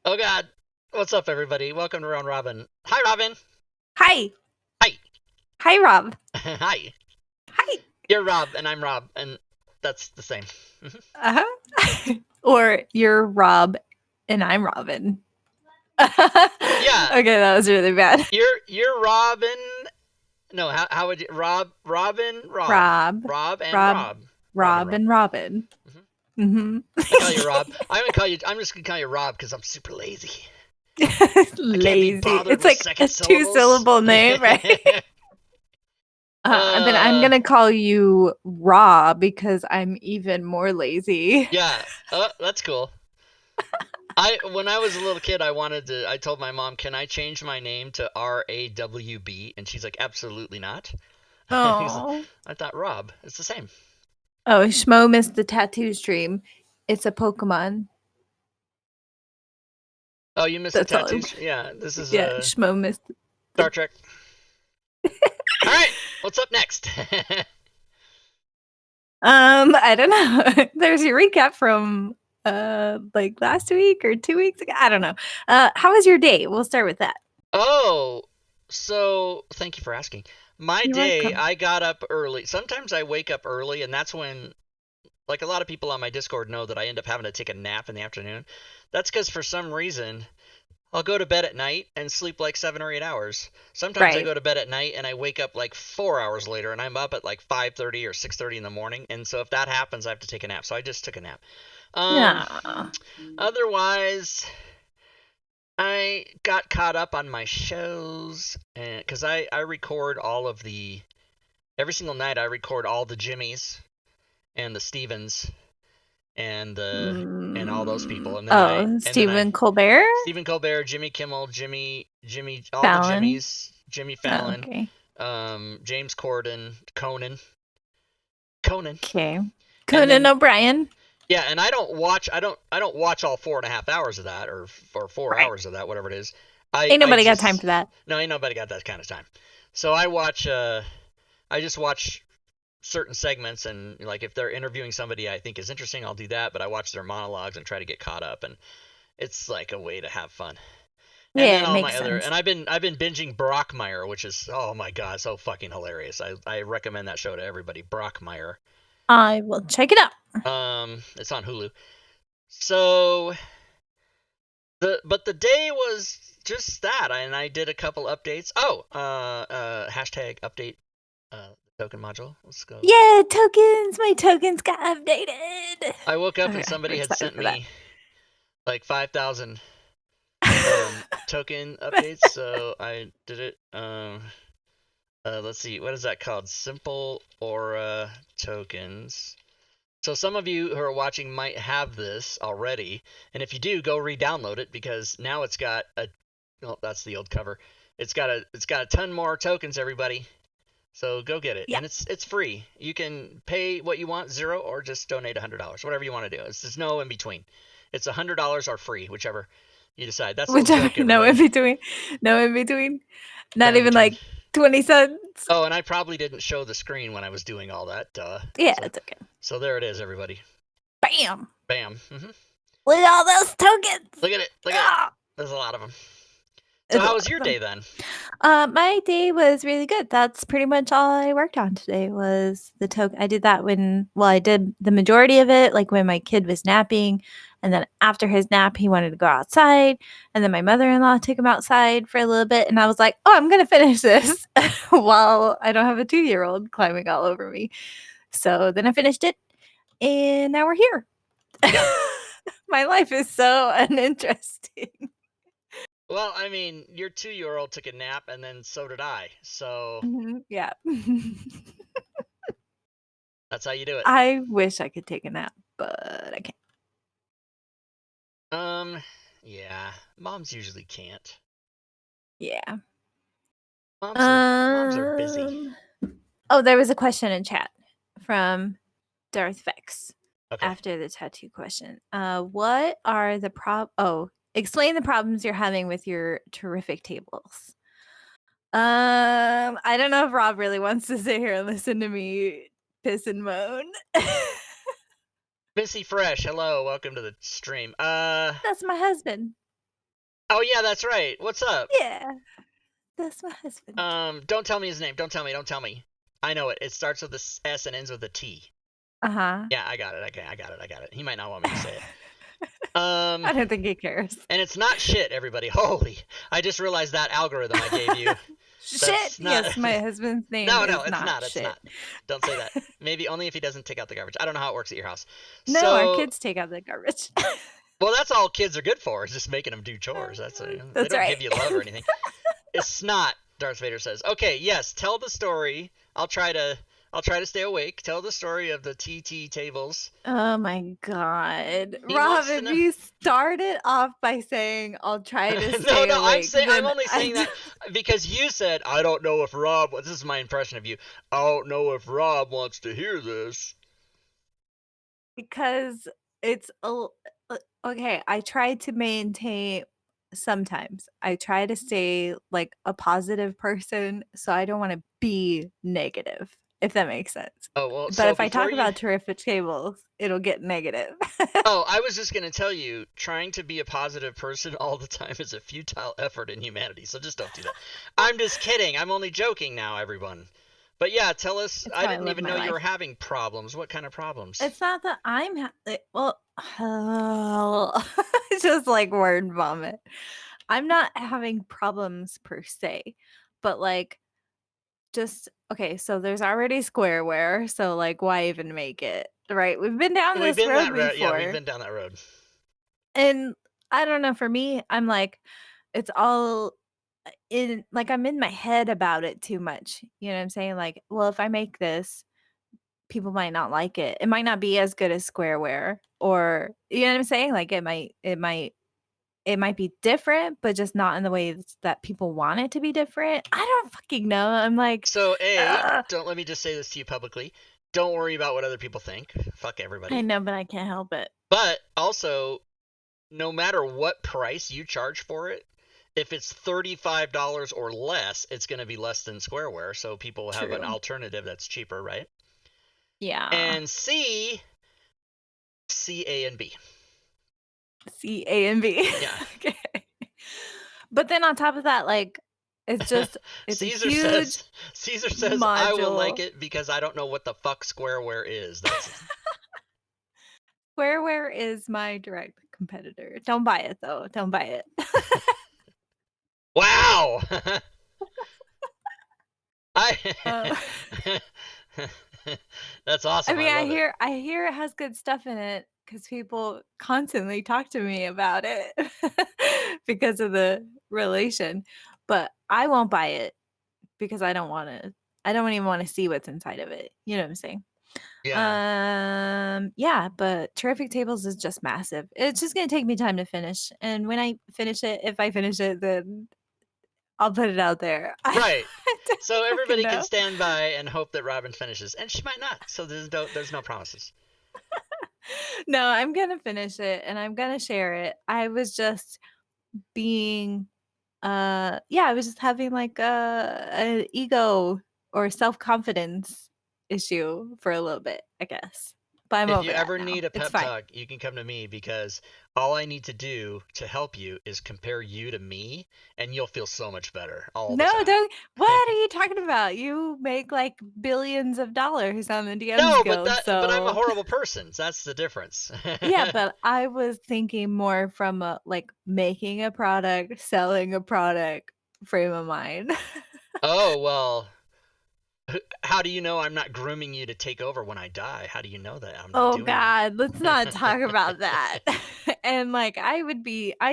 Oh God, what's up, everybody? Welcome to Round Robin. Hi, Robin. Hi. Hi. Hi, Rob. Hi. Hi. You're Rob, and I'm Rob, and that's the same. Uh-huh. Or you're Rob and I'm Robin. Yeah, Okay, that was really bad. you're Robin. No, how would you Robin, Rob. Rob and Rob. Rob, Rob Rob. and Robin. hmm Mm-hmm. I call you Rob. I'm gonna call you. I'm just gonna call you Rob because I'm super lazy. I can't be Lazy. bothered It's with like a second syllables. two-syllable name, right? And then I'm uh, gonna call you Rob because I'm even more lazy. yeah. That's cool. When I was a little kid, I told my mom, "Can I change my name to RAWB?" And she's like, "Absolutely not." Oh. I thought Rob, it's the same. Oh, Schmo missed the tattoo stream. It's a Pokemon. Oh, you missed the That's all. tattoos? Yeah, this is Yeah, Schmo missed the Star Trek. All right, what's up next? I don't know. There's your recap from like last week or 2 weeks ago. I don't know. How was your day? We'll start with that. Oh, so thank you for asking. My You're day, welcome. I got up early. Sometimes I wake up early, and that's when, like, a lot of people on my Discord know that I end up having to take a nap in the afternoon. That's because for some reason I'll go to bed at night and sleep like 7 or 8 hours. Sometimes I Right. go to bed at night and I wake up like 4 hours later and I'm up at like 5:30 or 6:30 in the morning. And so if that happens, I have to take a nap. So I just took a nap. Um, Yeah. Otherwise, I got caught up on my shows and because I record all of the every single night I record all the Jimmys and the Stevens and all those people and then I Oh, and then I Stephen Colbert? Stephen Colbert, Jimmy Kimmel, Jimmy, all the Fallon. Jimmys, Jimmy Oh, Fallon, okay. James Corden, Conan, Okay. and Conan then O'Brien. yeah, and I don't watch all 4.5 hours of that or four Right. hours of that, whatever it is. Ain't I nobody got time just for that. no, ain't nobody got that kind of time. So I just watch certain segments and like if they're interviewing somebody I think is interesting, I'll do that. But I watch their monologues and try to get caught up, and it's like a way to have fun. And Yeah, then it all makes my other, sense. and I've been binging Brockmire, which is oh my god, so fucking hilarious. I recommend that show to everybody. Brockmire. I will check it out. It's on Hulu. So the day was just that, and I did a couple updates. Oh, hashtag update token module. Let's go. Yeah, tokens. My tokens got updated. I woke up Okay, and we're somebody had excited sent for that. me like 5,000 token updates, so I did it. Let's see, what is that called? Simple Aura tokens. So some of you who are watching might have this already, and if you do, go re-download it because now it's got a. Oh, that's the old cover. It's got a ton more tokens, everybody. So go get it, Yeah. and it's free. You can pay what you want, 0, or just donate $100, whatever you want to do. There's no in between. It's $100 or free, whichever you decide. That's a little Whichever, joke, no in everybody. between. No in between. No Not in even between. like 20 cents. Oh, and I probably didn't show the screen when I was doing all that. Yeah, So it's okay. so there it is, everybody. Bam. Bam. Look at all those tokens. Look at it. Look at it. Ah, There's a lot of them. So it's a how lot was of your them. day then? My day was really good. That's pretty much all I worked on today was the token. I did that I did the majority of it, like when my kid was napping. And then after his nap, he wanted to go outside. And then my mother-in-law took him outside for a little bit. And I was like, oh, I'm going to finish this while I don't have a 2-year-old climbing all over me. So then I finished it. And now we're here. Yeah. My life is so uninteresting. Well, I mean, your 2-year-old took a nap, and then so did I. So Yeah. that's how you do it. I wish I could take a nap, but I can't. Um, yeah, moms usually can't. Yeah. Moms are busy. Um. Oh, there was a question in chat from Darth Vex Okay. after the tattoo question. What are the explain the problems you're having with your terrific tables. I don't know if Rob really wants to sit here and listen to me piss and moan. Missy Fresh, hello, welcome to the stream. That's my husband. Oh yeah, that's right. What's up? Yeah, that's my husband. Don't tell me his name. Don't tell me. Don't tell me. I know it. It starts with a S and ends with a T. Uh-huh. Yeah, I got it. Okay, I got it. I got it. He might not want me to say it. I don't think he cares. And it's not shit, everybody. Holy, I just realized that algorithm I gave you. Shit. Not. Yes, my husband's name No, is it's not. It's shit. not. Don't say that. Maybe only if he doesn't take out the garbage. I don't know how it works at your house. No, our So, kids take out the garbage. well, that's all kids are good for, is just making them do chores. They That's don't right. give you love or anything. It's snot, Darth Vader says. Okay, yes, tell the story. I'll try to stay awake. Tell the story of the TT tables. Oh my god. He Rob, wants to if know- you started off by saying I'll try to stay no, awake. I'm only saying that because you said I don't know if Rob. This is my impression of you. I don't know if Rob wants to hear this. Because it's okay. I try to maintain. Sometimes I try to stay like a positive person, so I don't want to be negative, if that makes sense. Oh well. But So if I talk before you- about terrific tables, it'll get negative. Oh, I was just going to tell you, trying to be a positive person all the time is a futile effort in humanity, so just don't do that. I'm just kidding. I'm only joking now, everyone. But yeah, tell us. It's I how I didn't live even my know you life. were having problems. What kind of problems? It's not that I'm well, it's just like word vomit. I'm not having problems per se, but like just okay, so there's already squareware, so like why even make it? Right? We've been down We've this been road that road. Yeah, we've before. been down that road. And I don't know, for me, I'm like it's all in like I'm in my head about it too much. You know what I'm saying? Like, well, if I make this, people might not like it. It might not be as good as squareware or you know what I'm saying? Like it might be different, but just not in the way that people want it to be different. I don't fucking know. I'm like, So, ugh. don't let me just say this to you publicly. Don't worry about what other people think. Fuck everybody. I know, but I can't help it. But also, no matter what price you charge for it, if it's $35 or less, it's going to be less than squareware, so people have an True. alternative that's cheaper, right? Yeah. And C, A, and B. C, A, and B. Yeah. Okay. But then on top of that, like, it's just it's Caesar a huge says I will like module. it because I don't know what the fuck squareware is. That's Squareware is my direct competitor. Don't buy it though. Don't buy it. wow. Uh, That's awesome. I mean, love it. I hear it has good stuff in it because people constantly talk to me about it because of the relation. But I won't buy it because I don't want to. I don't even want to see what's inside of it. You know what I'm saying? Yeah. Yeah, but Terrific Tables is just massive. It's just gonna take me time to finish, and when I finish it, if I finish it, then I'll put it out there. Right. So fucking everybody know. can stand by and hope that Robin finishes, and she might not. So there's no promises. No, I'm gonna finish it and I'm gonna share it. I was just being yeah, I was just having like an ego or self-confidence issue for a little bit, I guess. But I'm If over you that ever now. need a It's pep fine. talk, you can come to me because all I need to do to help you is compare you to me, and you'll feel so much better all the No, time. don't. What are you talking about? You make like billions of dollars on the DMs No, Guild, but I'm a so horrible person. That's the difference. yeah, but I was thinking more from a like making a product, selling a product frame of mind. Oh, well, how do you know I'm not grooming you to take over when I die? How do you know that I'm not Oh doing God, let's not talk about that. And like I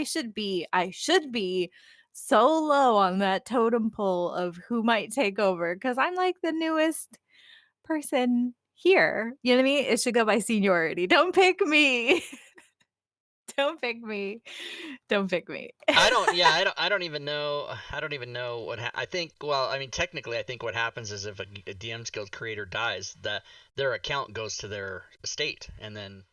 should be so low on that totem pole of who might take over because I'm like the newest person here. You know what I mean? It should go by seniority. Don't pick me. Don't pick me. Don't pick me. I don't even know. I don't even know I think. Well, I mean, technically, I think what happens is if a DM Skills creator dies, that their account goes to their estate, and then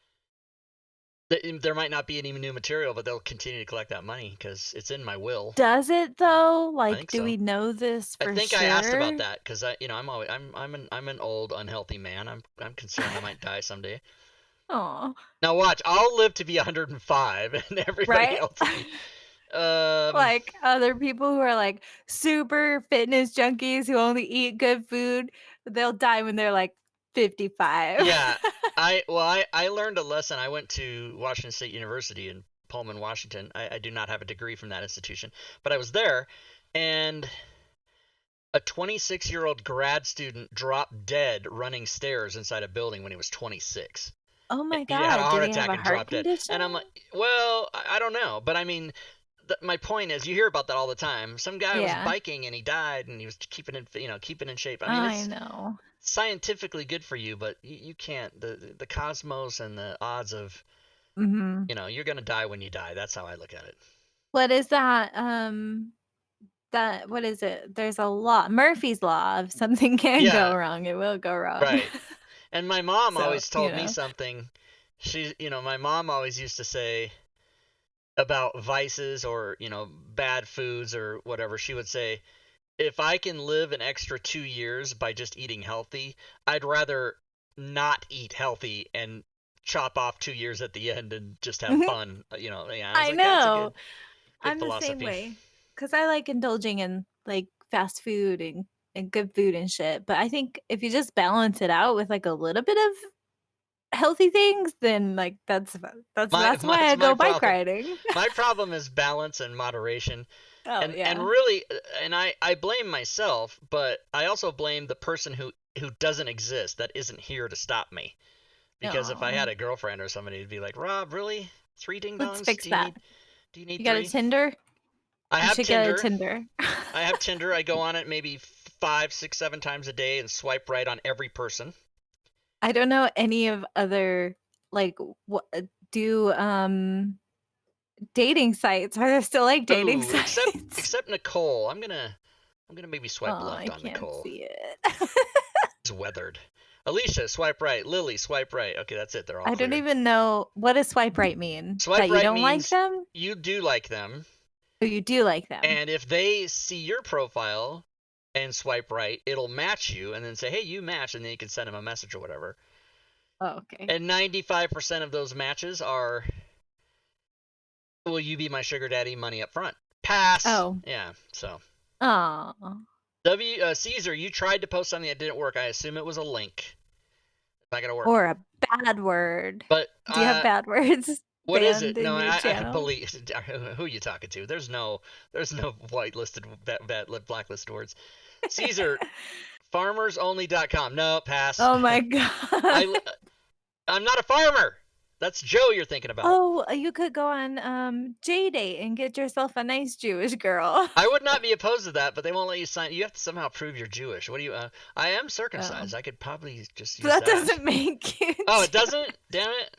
there might not be any new material, but they'll continue to collect that money because it's in my will. Does it though? I Like, think do so. we know this I for think sure? I asked about that because I'm an old unhealthy man. I'm concerned I might die someday. Oh, Now watch, I'll live to be 105, and everybody right? else will be. Like, other people who are, like, super fitness junkies who only eat good food, they'll die when they're, like, 55. Yeah, I learned a lesson. I went to Washington State University in Pullman, Washington. I do not have a degree from that institution, but I was there, and a 26-year-old grad student dropped dead running stairs inside a building when he was 26. Oh my He had a god, heart did he have attack a and heart dropped dead. And I'm condition? like, well, I don't know, but I mean, my point is, you hear about that all the time. Some guy was Yeah, biking and he died, and he was keeping in shape. I mean, I it's know. scientifically good for you, but you can't. The cosmos and the odds of, Mhm. you're gonna die when you die. That's how I look at it. What is that, what is it? There's a law, Murphy's Law, if something can go Yeah, wrong, it will go wrong. right. And my mom So, always told me something. My mom always used to say about vices or, bad foods or whatever. She would say, if I can live an extra 2 years by just eating healthy, I'd rather not eat healthy and chop off 2 years at the end and just have Mhm. fun. Yeah, I was I like, that's a know. good I'm the same philosophy. way, cause I like indulging in, like, fast food and good food and shit, but I think if you just balance it out with, like, a little bit of healthy things, then, like, My that's why that's I my go bike problem. riding. My problem is balance and moderation. Oh, And yeah. really, and I blame myself, but I also blame the person who doesn't exist, that isn't here to stop me. Because if I Oh, had a girlfriend or somebody, it'd be like, Rob, really? 3 ding let's dongs? fix that. Do you need You got a three? Tinder? I You have should get a Tinder. Tinder. I have Tinder. I go on it maybe 5, 6, 7 times a day and swipe right on every person. I don't know any of other, like, what do, dating sites. Are there still, like, dating Ooh, except sites? except Nicole. I'm gonna maybe Oh, swipe left I on can't Nicole. see it. It's weathered. Alicia, swipe right. Lily, swipe right. Okay, that's it. They're all I don't clear. even know what does swipe right mean? Swipe That you right don't like means them? you do like them, Or you do like them? and if they see your profile and swipe right, it'll match you, and then say, "Hey, you match," and then you can send them a message or whatever. Oh, okay. And 95% of those matches are, "Will you be my sugar daddy? Money up front." Pass. Oh. Yeah. So Oh. Caesar, you tried to post something that didn't work. I assume it was a link. It's not gonna work. Or a bad word. But Do you have bad words what is it? banned No, in your I channel? believe. Who are you talking to? There's no whitelisted, blacklisted words. Caesar, farmersonly.com. No, pass. Oh my god. I I'm not a farmer. That's Joe you're thinking about. Oh, you could go on, JDate and get yourself a nice Jewish girl. I would not be opposed to that, but they won't let you sign. You have to somehow prove you're Jewish. What do you? I am Oh. circumcised. I could probably just So use that that. doesn't make you Oh, it Jew doesn't. Damn it.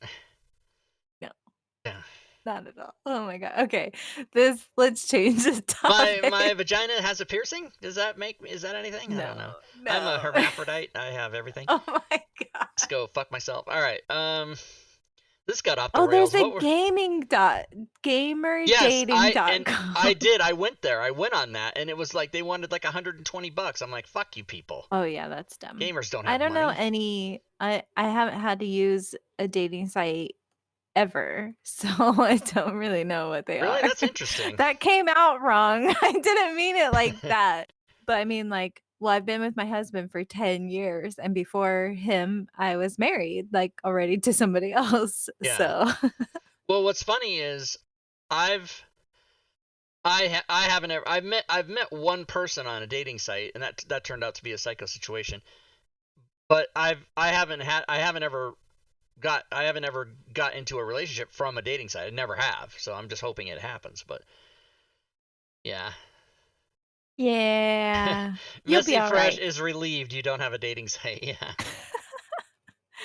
No, Yeah. not at all. Oh my god. Okay. Let's change the My topic. vagina has a piercing. Is that anything? I don't know. No, I'm a no. hermaphrodite. I have everything. Oh my god. Let's go fuck myself. All right. This got off the Oh, there's rails. a What were? gaming dot Yes, I gamerdating.com. did. I went there. I went on that, and it was like they wanted like $120. I'm like, fuck you people. Oh yeah, that's dumb. Gamers don't I have don't know money. any I haven't had to use a dating site ever, so I don't really know what they Really? are. That's interesting. That came out wrong. I didn't mean it like that. But I mean, like, well, I've been with my husband for 10 years, and before him, I was married, like, already to somebody else. Yeah. So, Well, what's funny is I've I haven't ever I've met one person on a dating site, and that turned out to be a psycho situation. But I haven't ever got into a relationship from a dating site. I never have. So I'm just hoping it happens. But yeah. yeah, you'll be Messy all Fresh right. is relieved you don't have a dating site. Yeah.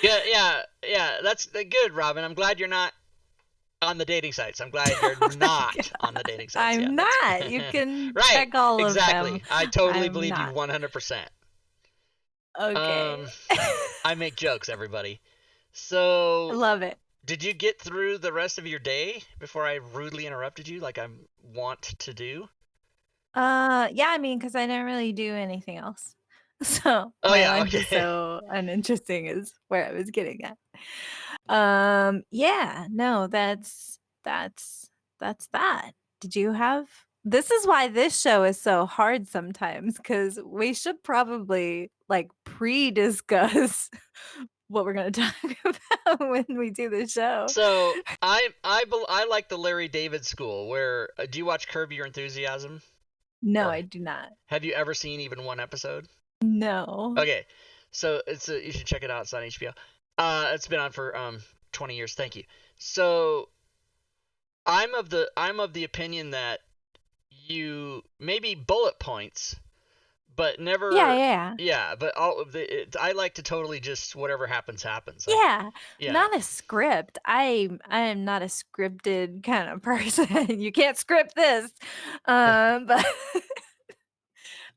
Yeah, yeah, yeah. That's good, Robin. I'm glad you're not on the dating sites. I'm glad you're Oh my not on the god. dating sites. Yeah, I'm that's not. You can right. check all of them. Exactly. I totally I'm believe you not. 100%. Okay. Um, I make jokes, everybody. So, Love it. did you get through the rest of your day before I rudely interrupted you, like I want to do? Yeah, I mean, because I didn't really do anything else. So, Oh my yeah. life is Okay. so uninteresting is where I was getting at. Yeah, no, that's that. Did you have this is why this show is so hard sometimes, because we should probably, like, pre-discuss what we're gonna talk about when we do the show. So I like the Larry David school. Where do you watch Curb Your Enthusiasm? No, Or I do not. have you ever seen even one episode? No. Okay, so you should check it out. It's on HBO. It's been on for 20 years. Thank you. So I'm of the opinion that you maybe bullet points, but never. Yeah, yeah. Yeah, but all of I like to totally just whatever happens. Yeah, Yeah. not a script. I am not a scripted kind of person. You can't script this. But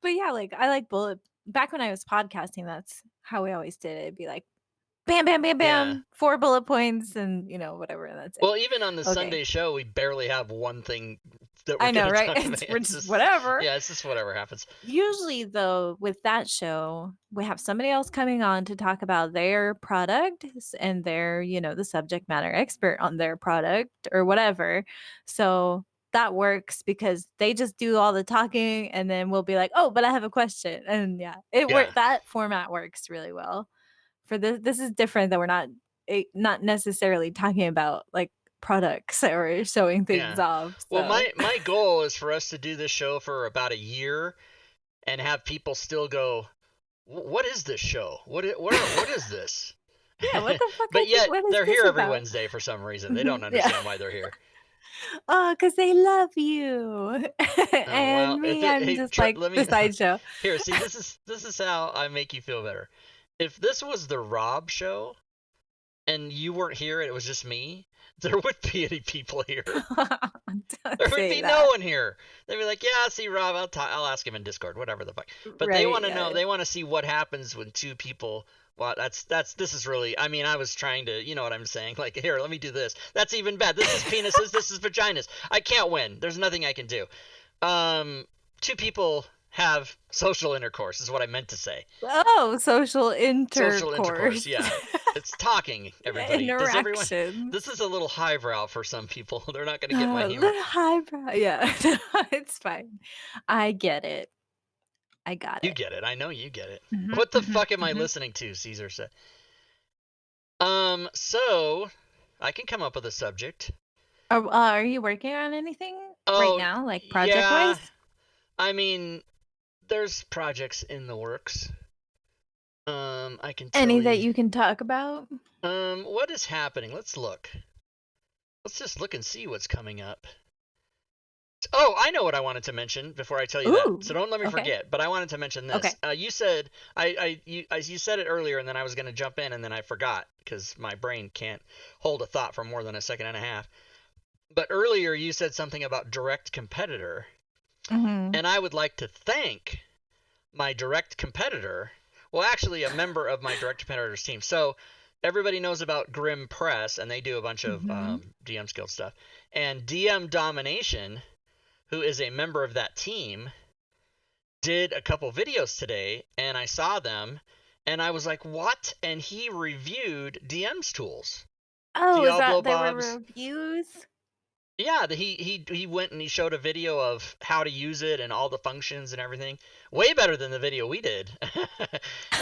but yeah, like I like bullet back when I was podcasting, that's how we always did it. It'd be like bam, bam, bam, Yeah. bam, 4 bullet points and whatever, and that's it. Well, even on the Okay. Sunday show, we barely have one thing that we're I know, gonna right? talk about. We're just whatever. Yeah, it's just whatever happens. Usually, though, with that show, we have somebody else coming on to talk about their product and they're, the subject matter expert on their product or whatever. So that works because they just do all the talking and then we'll be like, oh, but I have a question. And yeah, Yeah. that format works really well. For this is different that we're not necessarily talking about like products or showing things off. Well, So my goal is for us to do this show for about a year and have people still go, what is this show? What is this? yeah, what the fuck? But yet what is they're this here every about? Wednesday for some reason. They don't Yeah. understand why they're here. Oh, because they love you. And well, me, hey, I'm just like let me- the sideshow. Here, see, this is how I make you feel better. If this was the Rob show and you weren't here and it was just me, there wouldn't be any people here. Don't There would say be that. no one here. They'd be like, yeah, see, Rob, I'll ask him in Discord, whatever the fuck. But they Right, want to know, yeah. they want to see what happens when two people. Well, this is really. I mean, I was trying to, you know what I'm saying? Like, here, let me do this. That's even bad. This is penises. This is vaginas. I can't win. There's nothing I can do. Two people have social intercourse is what I meant to say. Oh, social intercourse. Social intercourse, yeah. It's talking, everybody. Does everyone? Interaction. This is a little highbrow for some people. They're not going to get my humor. Little highbrow. Yeah, it's fine. I get it. I got You it. get it. I know you get it. Mhm, What the mhm, fuck am I mhm. listening to? Caesar said. So I can come up with a subject. Are you working on anything right Oh, now, like yeah. project-wise? I mean, there's projects in the works. I can tell Any that you can talk about? what is happening? Let's look. Let's just look and see what's coming up. Oh, I know what I wanted to mention before I tell you Ooh, that. So don't let me okay. forget. But I wanted to mention this. Okay. You said you said it earlier, and then I was going to jump in, and then I forgot because my brain can't hold a thought for more than a second and a half. But earlier you said something about direct competitor, Mhm. and I would like to thank my direct competitor. Well, actually, a member of my direct competitor's team. So everybody knows about Grim Press, and they do a bunch of DM Guild stuff. And DM Domination, who is a member of that team, did a couple videos today, and I saw them, and I was like, what? And he reviewed DM's tools. Oh, is Diablo that there were Bob's. reviews? Yeah, he went and he showed a video of how to use it and all the functions and everything. Way better than the video we did.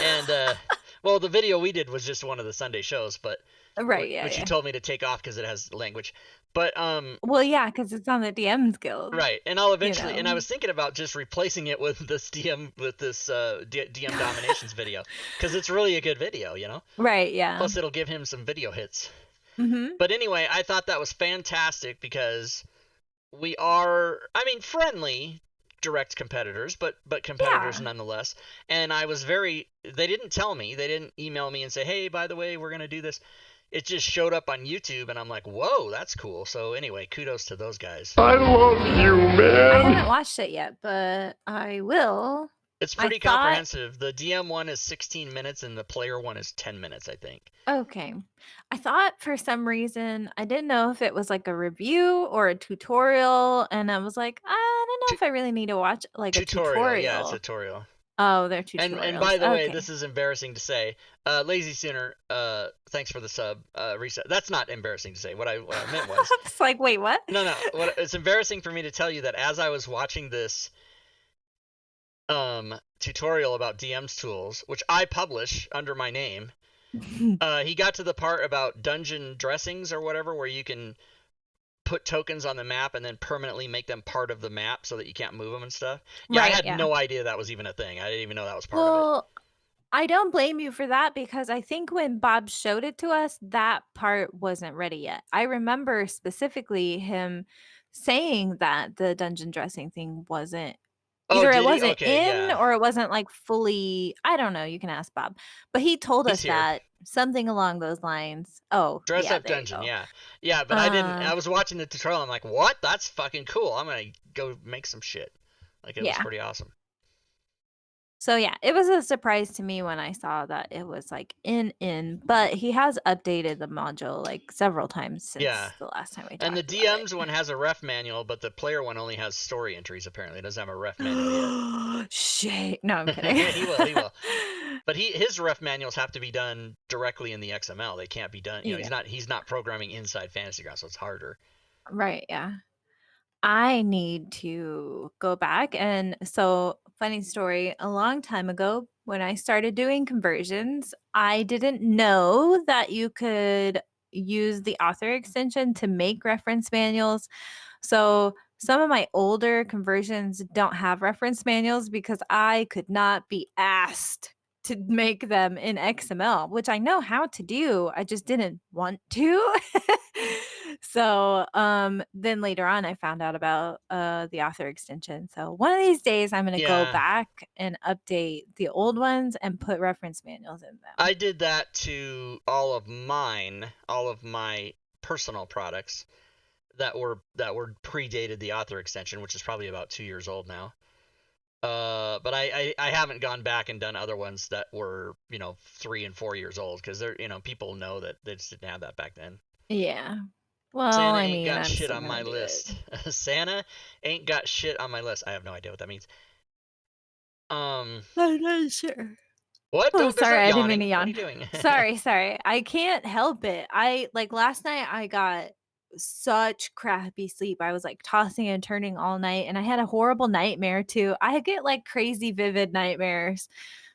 And well, the video we did was just one of the Sunday shows, but Right, yeah, which yeah. you told me to take off because it has language. But Well, yeah, because it's on the DMs Guild. right, and I'll eventually. know. And I was thinking about just replacing it with this DM Dominations video because it's really a good video, you know. Right, yeah. Plus, it'll give him some video hits. Mm-hmm. But anyway, I thought that was fantastic because we are, I mean, friendly direct competitors, but competitors nonetheless. And I was they didn't tell me, they didn't email me and say, hey, by the way, we're going to do this. It just showed up on YouTube, and I'm like, whoa, that's cool. So anyway, kudos to those guys. I love you, I man. haven't watched it yet, but I will. It's pretty comprehensive. The DM one is 16 minutes, and the player one is 10 minutes, I think. Okay. I thought for some reason, I didn't know if it was like a review or a tutorial, and I was like, I don't know if I really need to watch like a tutorial. Yeah, it's a tutorial. Oh, they're And tutorials. by the way, Okay. this is embarrassing to say. Lazy Sooner, thanks for the sub. Reset. That's not embarrassing to say. What I meant was, It's like, wait, what? no. It's embarrassing for me to tell you that as I was watching this tutorial about DM's tools, which I publish under my name, he got to the part about dungeon dressings or whatever, where you can put tokens on the map and then permanently make them part of the map so that you can't move them and stuff. Yeah, I Right, had yeah. no idea that was even a thing. I didn't even know that was part of it. Well, I don't blame you for that because I think when Bob showed it to us, that part wasn't ready yet. I remember specifically him saying that the dungeon dressing thing wasn't Oh, either it did he? wasn't Okay, in yeah. or it wasn't like fully, I don't know, you can ask Bob. But he told He's us here. that something along those lines. Oh, Dress yeah, up there you dungeon, go. yeah. Yeah, but I didn't. Uh I was watching the tutorial. I'm like, what? That's fucking cool. I'm gonna go make some shit. Like, it was yeah. pretty awesome. So yeah, it was a surprise to me when I saw that it was like but he has updated the module like several times Yeah. since the last time we And the talked about it. DM's one has a ref manual, but the player one only has story entries, apparently. It doesn't have a ref manual yet. Shit. No, I'm kidding. He will. But his ref manuals have to be done directly in the XML. They can't be done. Yeah. He's not programming inside Fantasy Grounds, so it's harder. Right, yeah. I need to go back. And so, funny story, a long time ago, when I started doing conversions, I didn't know that you could use the author extension to make reference manuals. So, some of my older conversions don't have reference manuals because I could not be asked to make them in XML, which I know how to do. I just didn't want to. So, then later on, I found out about the author extension. So one of these days, I'm going to go Yeah. back and update the old ones and put reference manuals in them. I did that to all of my personal products that were predated the author extension, which is probably about 2 years old now. But I haven't gone back and done other ones that were 3 and 4 years old because they're people know that they just didn't have that back then. Yeah. Well, Santa I ain't mean, got I'm shit still on going my to do it. list. Santa ain't got shit on my list. I have no idea what that means. Um, I'm not sure. what? Oh, There's no sorry, I didn't mean to yawning. What are you yawn. doing? Sorry. I can't help it. I like last night I got such crappy sleep. I was like tossing and turning all night and I had a horrible nightmare too. I get like crazy vivid nightmares.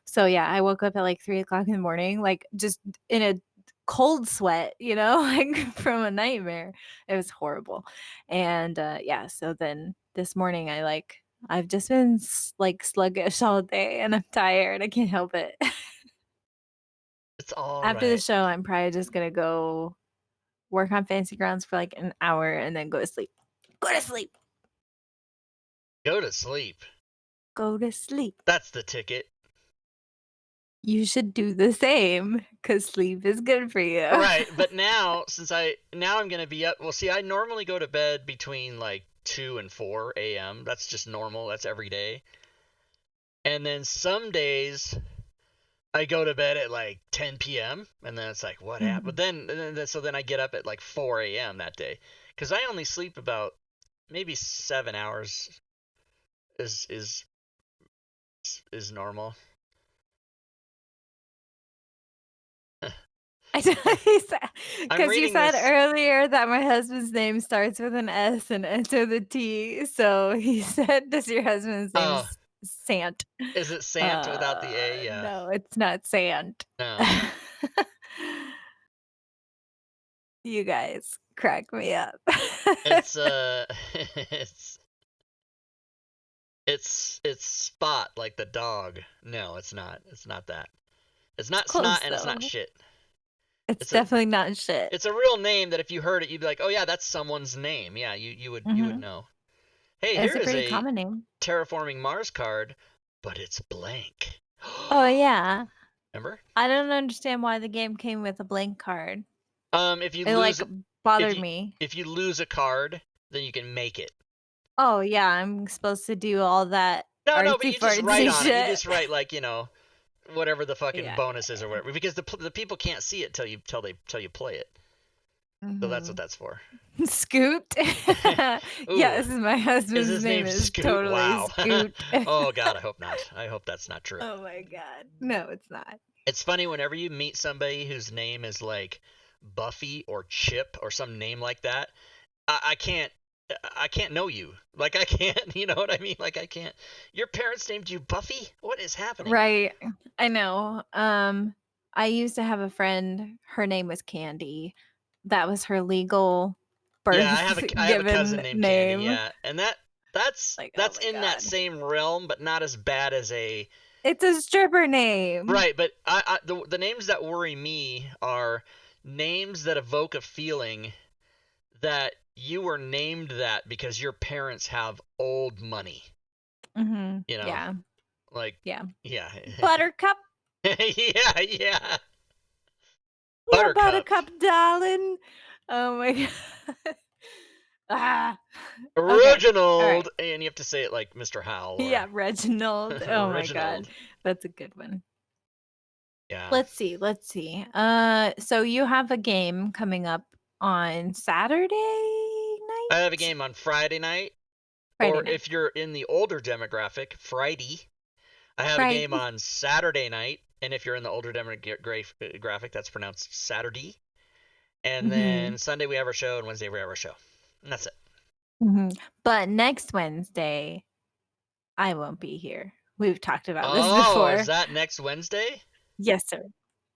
So yeah, I woke up at like 3 o'clock in the morning, like just in a cold sweat, like from a nightmare. It was horrible. And yeah, so then this morning I've just been like sluggish all day and I'm tired. I can't help it. It's all After the right. show, I'm probably just gonna go work on Fancy Grounds for like an hour and then go to sleep. Go to sleep. Go to sleep. Go to sleep. That's the ticket. You should do the same because sleep is good for you. Right, but now I'm gonna be up. Well, see, I normally go to bed between like 2 and 4 a.m. That's just normal. That's every day. And then some days I go to bed at like 10 p.m. and then it's like, what happened? But then I get up at like 4 a.m. that day because I only sleep about maybe 7 hours is normal. Because you reading said this. earlier that my husband's name starts with an S and ends with a T. So he said, "Does your husband's name Oh, Sant?" is it Sant without the A? Yeah. No, it's not Sant. No. You guys crack me up. It's it's it's Spot like the dog. No, it's not. It's not that. It's not Close Snot and it's not though. Shit. It's It's a definitely not shit. it's a real name that if you heard it, you'd be like, oh yeah, that's someone's name. Yeah, you would Mhm. know. Hey, It's here a is pretty a common name. terraforming Mars card, but it's blank. Oh, yeah. Remember? I don't understand why the game came with a blank card. If you It, like, lose if bothered you me. if you lose a card, then you can make it. Oh, yeah, I'm supposed to do all that No, but you just write artsy-fartsy on it. You shit. just write like whatever the fucking Yeah. bonus is or whatever, because the people can't see it till you play it. So that's what Mhm. that's for. Scoot? Ooh, Yes, my is husband's his name name is Scoot? totally Wow. Scoot. Oh God, I hope not. I hope that's not true. Oh my god. No, it's not. It's funny whenever you meet somebody whose name is like Buffy or Chip or some name like that. I can't. I can't know you. Like I can't. You know what I mean? Like I can't. Your parents named you Buffy? What is happening? Right. I know. I used to have a friend, her name was Candy. That was her legal Yeah, birth I have a cousin given named Candy. name. Yeah, and that's Like, oh that's my in that god. same realm, but not as bad as a It's a stripper name. right. But the names that worry me are names that evoke a feeling that you were named that because your parents have old money. Mhm. You know, Yeah. like Yeah. yeah, Buttercup. yeah. Yeah, Buttercup. Buttercup, darling. Oh my god. Ah. Okay. All right. Reginald, and you have to say it like Mr. Howell or Yeah, Reginald. Oh my god. Reginald. That's a good one. Yeah, Let's see. Let's see. So you have a game coming up on Saturday I have a night? game on Friday night, Friday or night. if you're in the older demographic, Friday. I have a game Friday. on Saturday night, and if you're in the older demographic, that's pronounced Saturday. And Mhm. then Sunday we have our show, and Wednesday we have our show, and that's it. Mhm. But next Wednesday, I won't be here. We've talked about this Oh, is before. that next Wednesday? Yes, sir.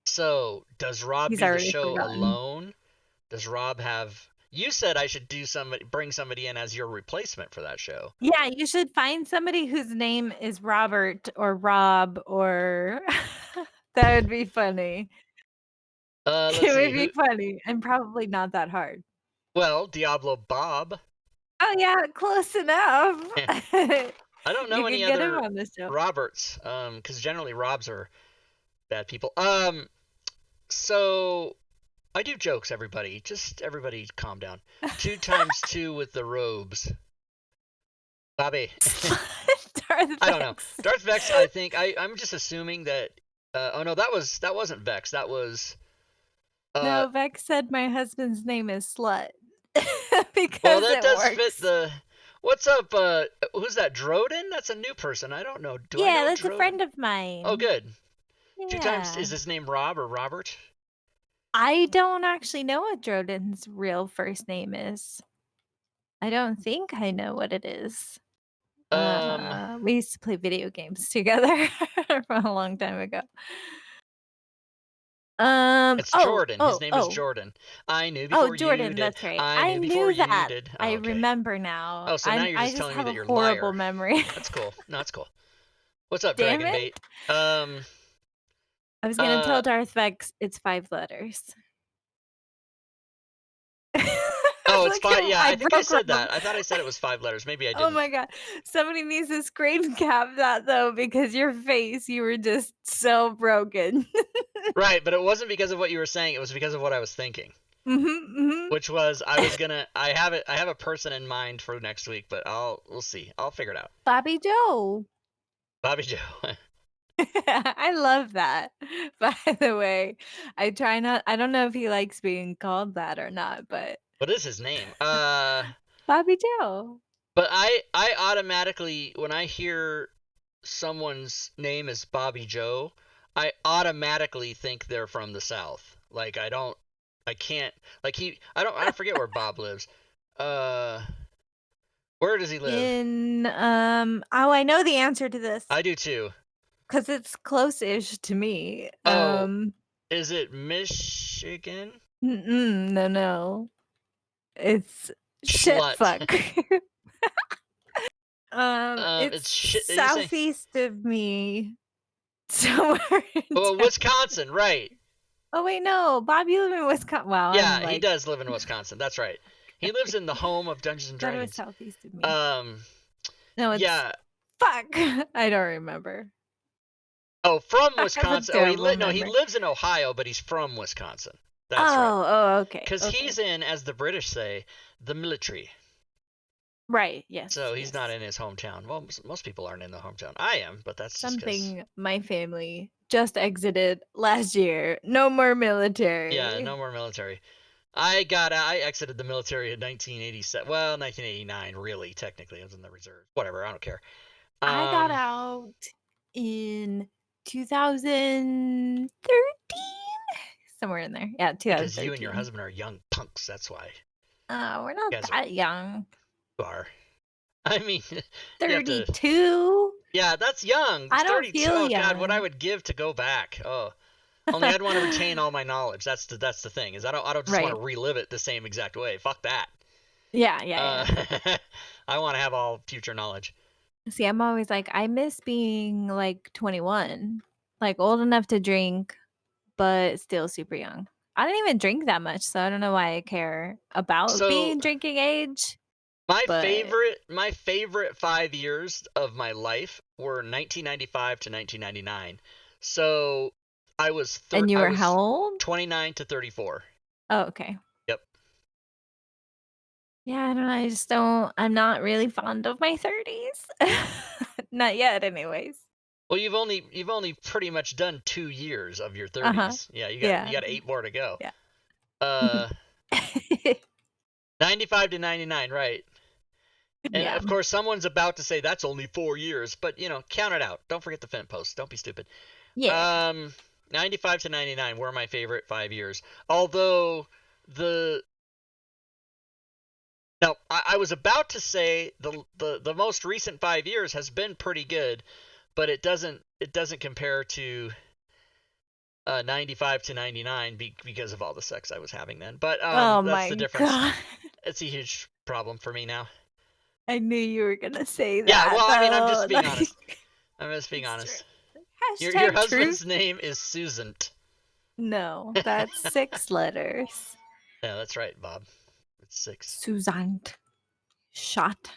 So does Rob He's do the already show forgotten. alone? Does Rob have? You said I should bring somebody in as your replacement for that show. Yeah, you should find somebody whose name is Robert or Rob or that would be funny. Let's It see would who. be funny and probably not that hard. Well, Diablo Bob. Oh, yeah, close enough. I don't You know any could get him other on the show. Roberts, because generally Robs are bad people. So I do jokes, everybody. Just everybody calm down. 2 times 2 with the robes. Bobby. Darth I don't know. Vex. Darth Vex, I think I'm just assuming that oh no, that wasn't Vex. That was uh No, Vex said my husband's name is Slut well because that it does fit works. the what's up who's that Droden? That's a new person. I don't know. Do I Yeah, know that's a Droden? friend of Oh mine. good. 2 times Yeah. is his name Rob or Robert? I don't actually know what Jordan's real first name is. I don't think I know what it is. Um We used to play video games together from a long time ago. It's Oh, Jordan. His oh, name is oh, Jordan. I knew oh, before you Jordan, did. that's right. I I knew before knew you that. did. I Oh, okay. remember now. Oh, so now you're I just just telling me have that a you're a horrible liar. memory. That's cool. No, that's cool. What's up, Damn Dragon it. Bait? I was gonna Uh, tell Darth Vex it's 5 letters. Look oh, it's five. at Yeah, I I think I broke said Rob. that. I thought I said it was 5 letters. Maybe I Oh didn't. my god. Somebody needs to screen cap that though because your face, you were just so broken. Right, but it wasn't because of what you were saying. It was because of what I was thinking, Mhm, which was I was gonna. I have it. I have a person in mind for next week, but we'll see. I'll figure it out. Bobby Joe. Bobby Joe. I love that. By the way, I don't know if he likes being called that or not, but What is his name? Bobby Joe. But I automatically when I hear someone's name is Bobby Joe, I automatically think they're from the South. Like I can't like I don't forget where Bob lives. Uh where does he live? Oh, I know the answer to this I do too. because it's close-ish to me. Oh, is it Michigan? No, no. It's shit Slut. fuck. It's It's shit. You say? southeast of me, somewhere in Oh, town. Wisconsin, right? Oh, wait, no, Bob, you live in Wisconsin. Wow, I'm Yeah, he like, does live in Wisconsin. That's right. He lives in the home of Dungeons and thought it was Dragons. southeast of me. Um, No, it's yeah, fuck. I don't remember. Oh, from I have a Wisconsin. Oh, terrible no, he memory. lives in Ohio, but he's from Wisconsin. That's right. Oh, okay, Because okay. he's in, as the British say, the military. Right, yes, So he's not yes. in his hometown. Well, most people aren't in the hometown. I am, but that's just because. Something my family just exited last year. No more Yeah, military. no more military. I exited the military in 1987. Well, 1989, really, technically. I was in the reserve. Whatever, I don't care. I got out in 2013, somewhere in there. Yeah, Because you and your 2013. husband are young punks, that's why. We're You not guys that young. are. I mean, you have to. 32. Yeah, that's young. I don't 32. feel Oh God, what I young. would give to go back. Oh, only I'd want to retain all my knowledge. That's the thing. Is I don't just want Right. to relive it the same exact way. Fuck that. Yeah. I want to have all future knowledge. See, I'm always like, I miss being like 21, like old enough to drink, but still super young. I didn't even drink that much, so I don't know why I care about So being drinking age. my But favorite 5 years of my life were 1995 to 1999. So and you I were how was old? 29 to 34. Oh, okay. Yep. Yeah, I don't know. I just don't. I'm not really fond of my 30s. Not yet, anyways. Well, you've only pretty much done 2 years of your Uh huh. 30s. Yeah, you Yeah. got 8 more to go. Yeah. Uh, 95 to 99, right? And Yeah. of course, someone's about to say that's only 4 years, but count it out. Don't forget the Fent post. Don't be stupid. Yeah. 95 to 99 were my favorite 5 years. Although the now I was about to say the most recent 5 years has been pretty good, but it doesn't compare to 95 to 99 because of all the sex I was having then. But Oh that's my the difference. god. It's a huge problem for me now. I knew you were gonna say Yeah, that well, I mean, I'm though. just being Like, honest. I'm just being it's honest. true. Your Hashtag truth. husband's name is Susan. No, that's 6 letters. Yeah, that's right, Bob. It's 6. Susan. Shot.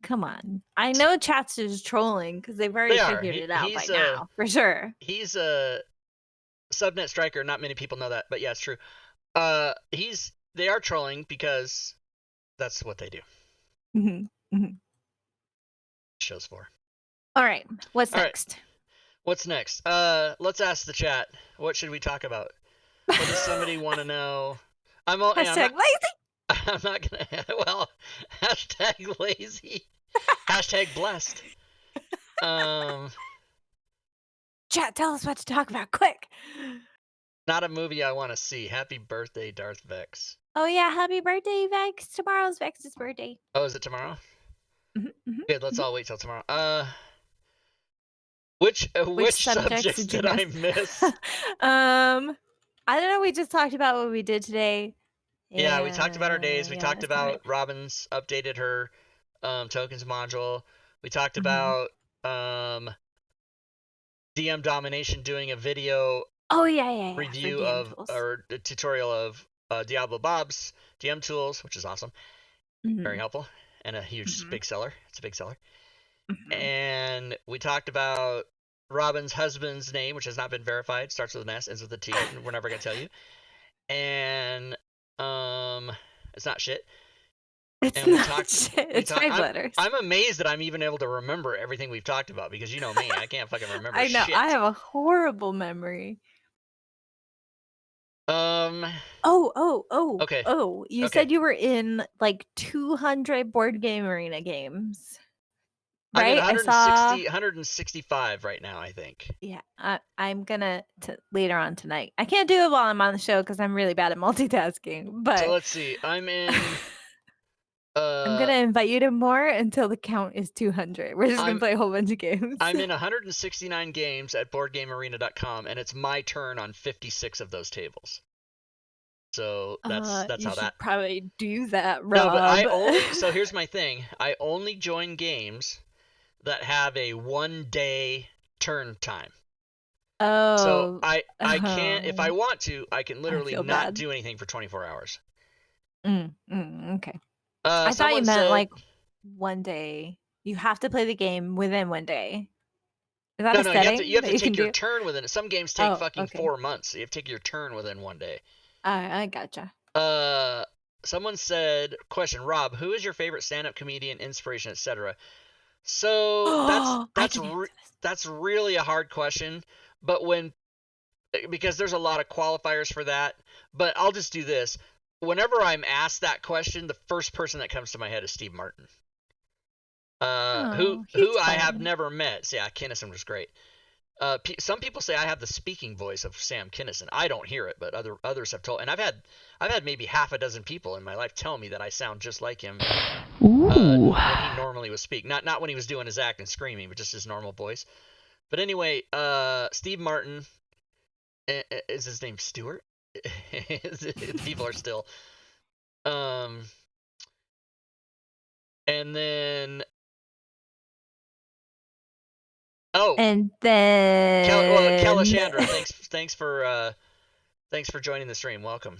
Come on. I know chat's just trolling because they've already They are. figured it out by He's now, for sure. he's a subnet striker. Not many people know that, but yeah, it's true. They are trolling because that's what they do. Show's for. All right. What's All right. next? What's next? Let's ask the chat. What should we talk about? What does somebody want to know? Hashtag lazy. I'm not gonna. Well, hashtag lazy. Hashtag blessed. Chat, tell us what to talk about, quick. Not a movie I want to see. Happy birthday, Darth Vex. Oh yeah, happy birthday, Vex. Tomorrow's Vex's birthday. Oh, is it tomorrow? Mm-hmm, Good. Let's all wait till tomorrow. Which subjects did I miss? I don't know. We just talked about what we did today. Yeah, we talked about our days. We yeah, talked that's about it. Robin's updated her tokens module. We talked about DM Domination doing a video Oh yeah. review for DM of tools. or a tutorial of Diablo Bob's DM tools, which is awesome. Very helpful and a huge big seller. It's a big seller. And we talked about Robin's husband's name, which has not been verified, starts with an S, ends with a T, and we're never gonna tell you. And it's not shit. It's not shit. It's 5 letters. I'm amazed that I'm even able to remember everything we've talked about because you know me, I can't fucking remember I know. shit. I have a horrible memory. Okay. Oh, you said you were in like 200 board game arena games. Right? I'm in 165 right now, I think. Yeah, I'm gonna later on tonight. I can't do it while I'm on the show because I'm really bad at multitasking. But so let's see. I'm in. I'm gonna invite you to more until the count is 200. We're just gonna play a whole bunch of games. I'm in 169 games at BoardGameArena.com, and it's my turn on 56 of those tables. So that's you how that. Probably do that, Rob. No, but so here's my thing. I only join games that have a 1-day turn time. Oh. So I can't, if I want to, I can literally not do anything for 24 hours. Okay. I thought you meant like 1 day. You have to play the game within 1 day. Is that a setting? You have to take your turn within it. Some games take 4 months. So you have to take your turn within 1 day. I gotcha. Someone said, question, Rob, who is your favorite stand-up comedian, inspiration, etc.? So that's really a hard question, but because there's a lot of qualifiers for that, but I'll just do this. whenever I'm asked that question, the first person that comes to my head is Steve Martin. Oh, he's Who I have funny. never met. So, yeah, Kinison was great. Some people say I have the speaking voice of Sam Kinison. I don't hear it, but others have told. And I've had maybe half a dozen people in my life tell me that I sound just like him Ooh. when he normally would speak. Not when he was doing his act and screaming, but just his normal voice. But anyway, Steve Martin, is his name Stewart? People are still. And then And then Kellishandra, thanks for joining the stream. Welcome.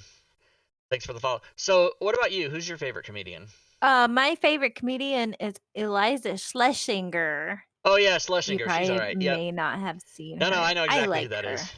Thanks for the follow. So, what about you? Who's your favorite comedian? My favorite comedian is Eliza Schlesinger. Oh yeah, You Schlesinger. She's all probably right. Yep. may not have seen No, her. I know I exactly who like that her. is.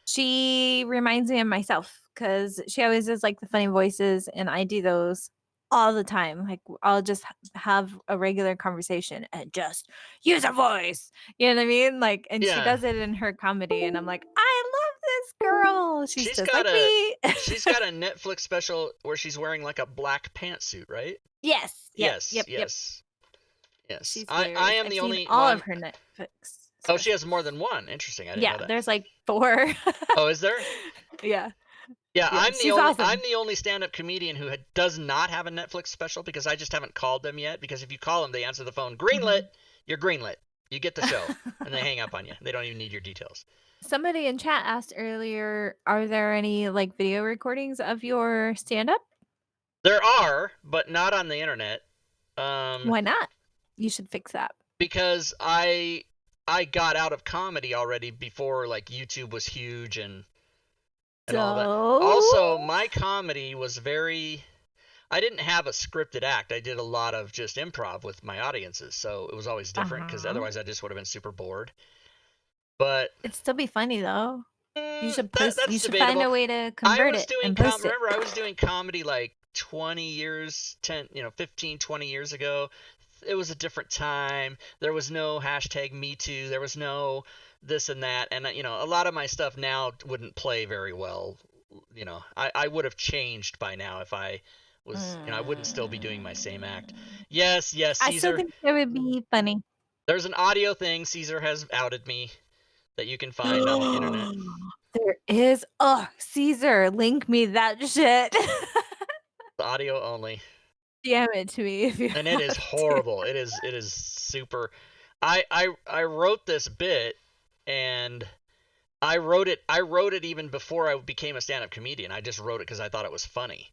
She reminds me of myself because she always does like the funny voices, and I do those all the time. Like I'll just have a regular conversation and just use a voice. You know what I mean? Like, and she Yeah. does it in her comedy, and I'm like, I love this girl. She's She's just got like me. she's got a Netflix special where she's wearing like a black pantsuit, right? Yes. Yep. Yep. Yes. She's I hilarious. am I've the seen only all one. of her Netflix Oh, she has specials. more than one. Interesting. I didn't know Yeah, that. there's like 4. Oh, is there? Yeah. Yeah, Yeah, I'm she's awesome. the only stand-up comedian who does not have a Netflix special because I just haven't called them yet. Because if you call them, they answer the phone. Greenlit. You're greenlit. You get the show, and they hang up on you. They don't even need your details. Somebody in chat asked earlier, are there any like video recordings of your stand-up? There are, but not on the internet. Why not? You should fix that. Because I got out of comedy already before like YouTube was huge and all that. Also, my comedy was I didn't have a scripted act. I did a lot of just improv with my audiences, so it was always different because otherwise I just would have been super bored. But it'd still be funny though. You should that's you should debatable. find a way to convert it and post it. Remember, I was doing comedy like 20 years, 15, 20 years ago. It was a different time. There was no hashtag Me Too. There was no this and that. And, a lot of my stuff now wouldn't play very well. I would have changed by now if I was, I wouldn't still be doing my same act. Yes, Caesar. I still think it would be funny. There's an audio thing. Caesar has outed me that you can find on the internet. There is. Oh, Caesar, link me that shit. Audio only. DM it to me if you. And it is horrible. It is super. I wrote this bit, and I wrote it even before I became a stand-up comedian. I just wrote it because I thought it was funny,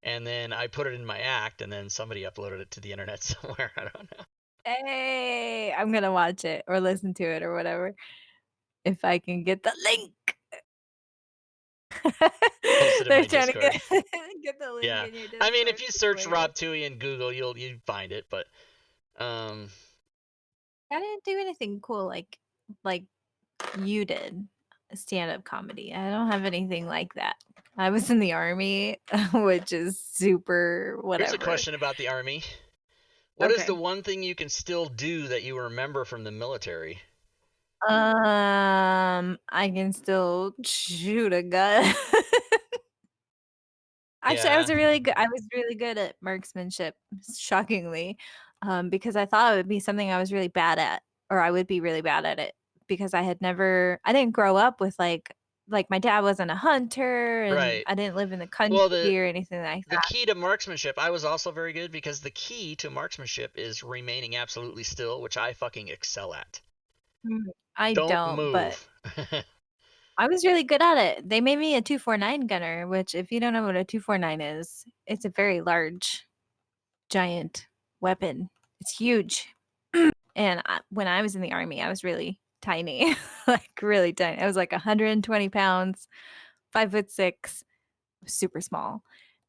and then I put it in my act, and then somebody uploaded it to the internet somewhere. I don't know. Hey, I'm gonna watch it or listen to it or whatever if I can get the link. They're trying to get the link. Yeah, in your Discord. I mean, if you search Rob Toohey in Google, you'll find it. But I didn't do anything cool like you did. Stand-up comedy. I don't have anything like that. I was in the army, which is super whatever. Here's a question about the army. What is the one thing you can still do that you remember from the military? I can still shoot a gun. Actually, I was really good at marksmanship, shockingly, because I thought it would be something I was really bad at, or I would be really bad at it because I didn't grow up with like my dad wasn't a hunter, and Right. I didn't live in the country or anything like that. The key to marksmanship, I was also very good because the key to marksmanship is remaining absolutely still, which I fucking excel at. I don't move. But I was really good at it. They made me a 249 gunner, which if you don't know what a 249 is, it's a very large, giant weapon. It's huge. And when I was in the army, I was really tiny, like really tiny. I was like 120 pounds, 5'6", super small,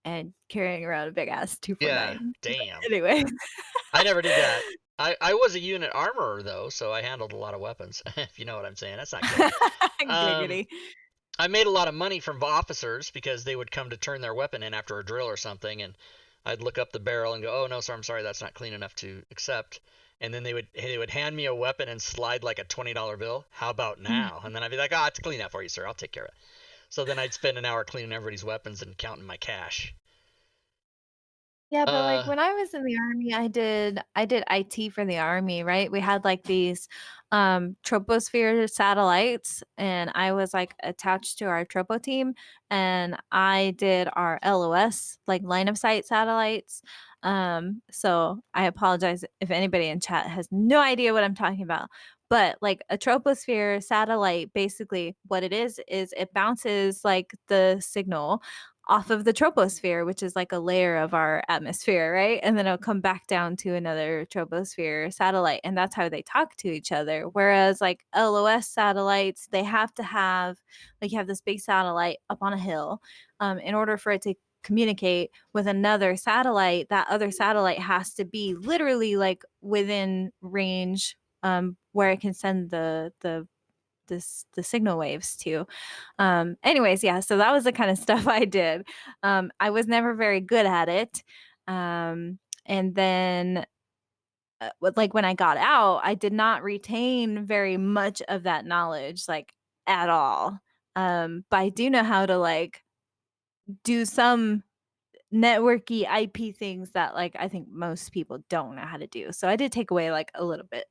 and carrying around a big ass 249. Yeah, damn. Anyway, I never did that. I was a unit armorer though, so I handled a lot of weapons. If you know what I'm saying, that's not good. I made a lot of money from officers because they would come to turn their weapon in after a drill or something, and I'd look up the barrel and go, "Oh no, sir, I'm sorry, that's not clean enough to accept." And then they would hand me a weapon and slide like a $20 bill. How about now? And then I'd be like, "Oh, it's clean that for you, sir. I'll take care of it." So then I'd spend an hour cleaning everybody's weapons and counting my cash. Yeah, but, like, Uh, when I was in the army, I did IT for the army, right? We had, like, these, troposphere satellites, and I was, like, attached to our tropo team, and I did our LOS, like, line of sight satellites. So I apologize if anybody in chat has no idea what I'm talking about. But, like, a troposphere satellite, basically what it is it bounces, like, the signal off of the troposphere, which is like a layer of our atmosphere, right? And then it'll come back down to another troposphere satellite. And that's how they talk to each other. Whereas like LOS satellites, they have to have, like, you have this big satellite up on a hill. In order for it to communicate with another satellite, that other satellite has to be literally like within range, where it can send the signal waves to. Anyways, yeah, so that was the kind of stuff I did. I was never very good at it. And then like when I got out, I did not retain very much of that knowledge, like at all. But I do know how to like do some networky IP things that like I think most people don't know how to do. So I did take away like a little bit.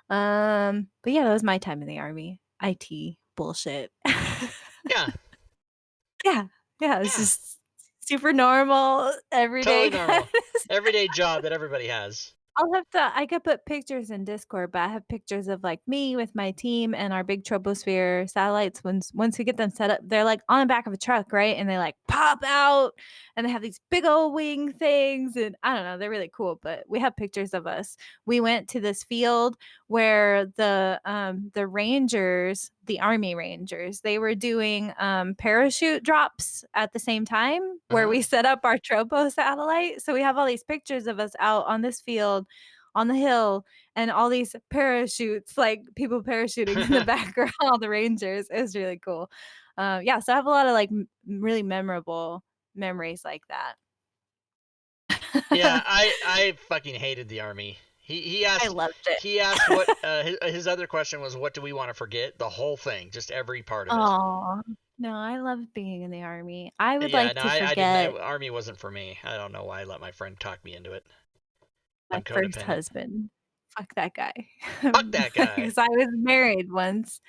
But yeah, that was my time in the army. IT bullshit. yeah, Yeah. Yeah, it's yeah, just super normal, everyday totally kind normal, of. everyday job that everybody has. I could put pictures in Discord, but I have pictures of, like, me with my team and our big troposphere satellites. Once we get them set up, they're, like, on the back of a truck, right? And they, like, pop out, and they have these big old wing things, and I don't know, they're really cool, but we have pictures of us. We went to this field where the rangers, the Army Rangers, they were doing, parachute drops at the same time where Uh-huh. we set up our tropo satellite, so we have all these pictures of us out on this field on the hill and all these parachutes, like people parachuting in the background, all the Rangers. It was really cool. Yeah, so I have a lot of like really memorable memories like that. Yeah, I fucking hated the army. He I asked loved it. he asked what his other question was, what do we want to forget? The whole thing, just every part of it. Oh no, I loved being in the army. I would Yeah, like no, to I didn't. forget Army wasn't for me. I don't know why I let my friend talk me into it. my I'm first codependent. husband. Fuck that guy. Fuck that guy. Because I was married once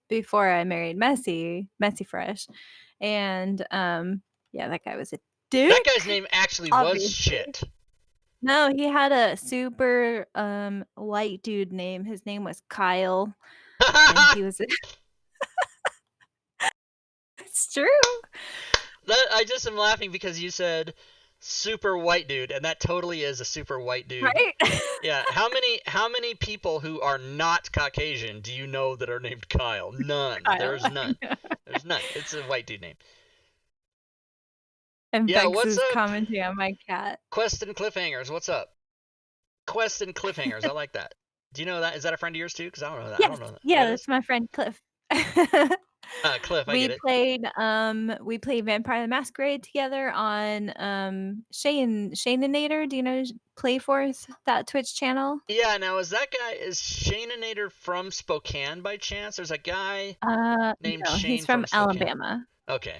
before I married Messy Fresh, and, yeah, that guy was a That guy's dick, name actually was obviously. shit. No, he had a super, white dude name. His name was Kyle, and that he was a it's true, I just am laughing because you said super white dude, and that totally is a super white dude. right? Yeah, how many people who are not Caucasian do you know that are named Kyle? None. Kyle, There's none. There's none. It's a white dude name. and Yeah, Bex what's is up? commenting on my cat. Quest and Cliffhangers, what's up? Quest and Cliffhangers, I like that. Do you know that? Is that a friend of yours too? Because I don't know that. I Yes, don't know that. Oh, yeah, it is? that's my friend Cliff. Cliff, I get it. We played Vampire the Masquerade together on, Shaneinator. Do you know Playforth, that Twitch channel? Yeah, now is Shaneinator from Spokane by chance? There's a guy named No, he's Shane from from Spokane. Alabama. Okay.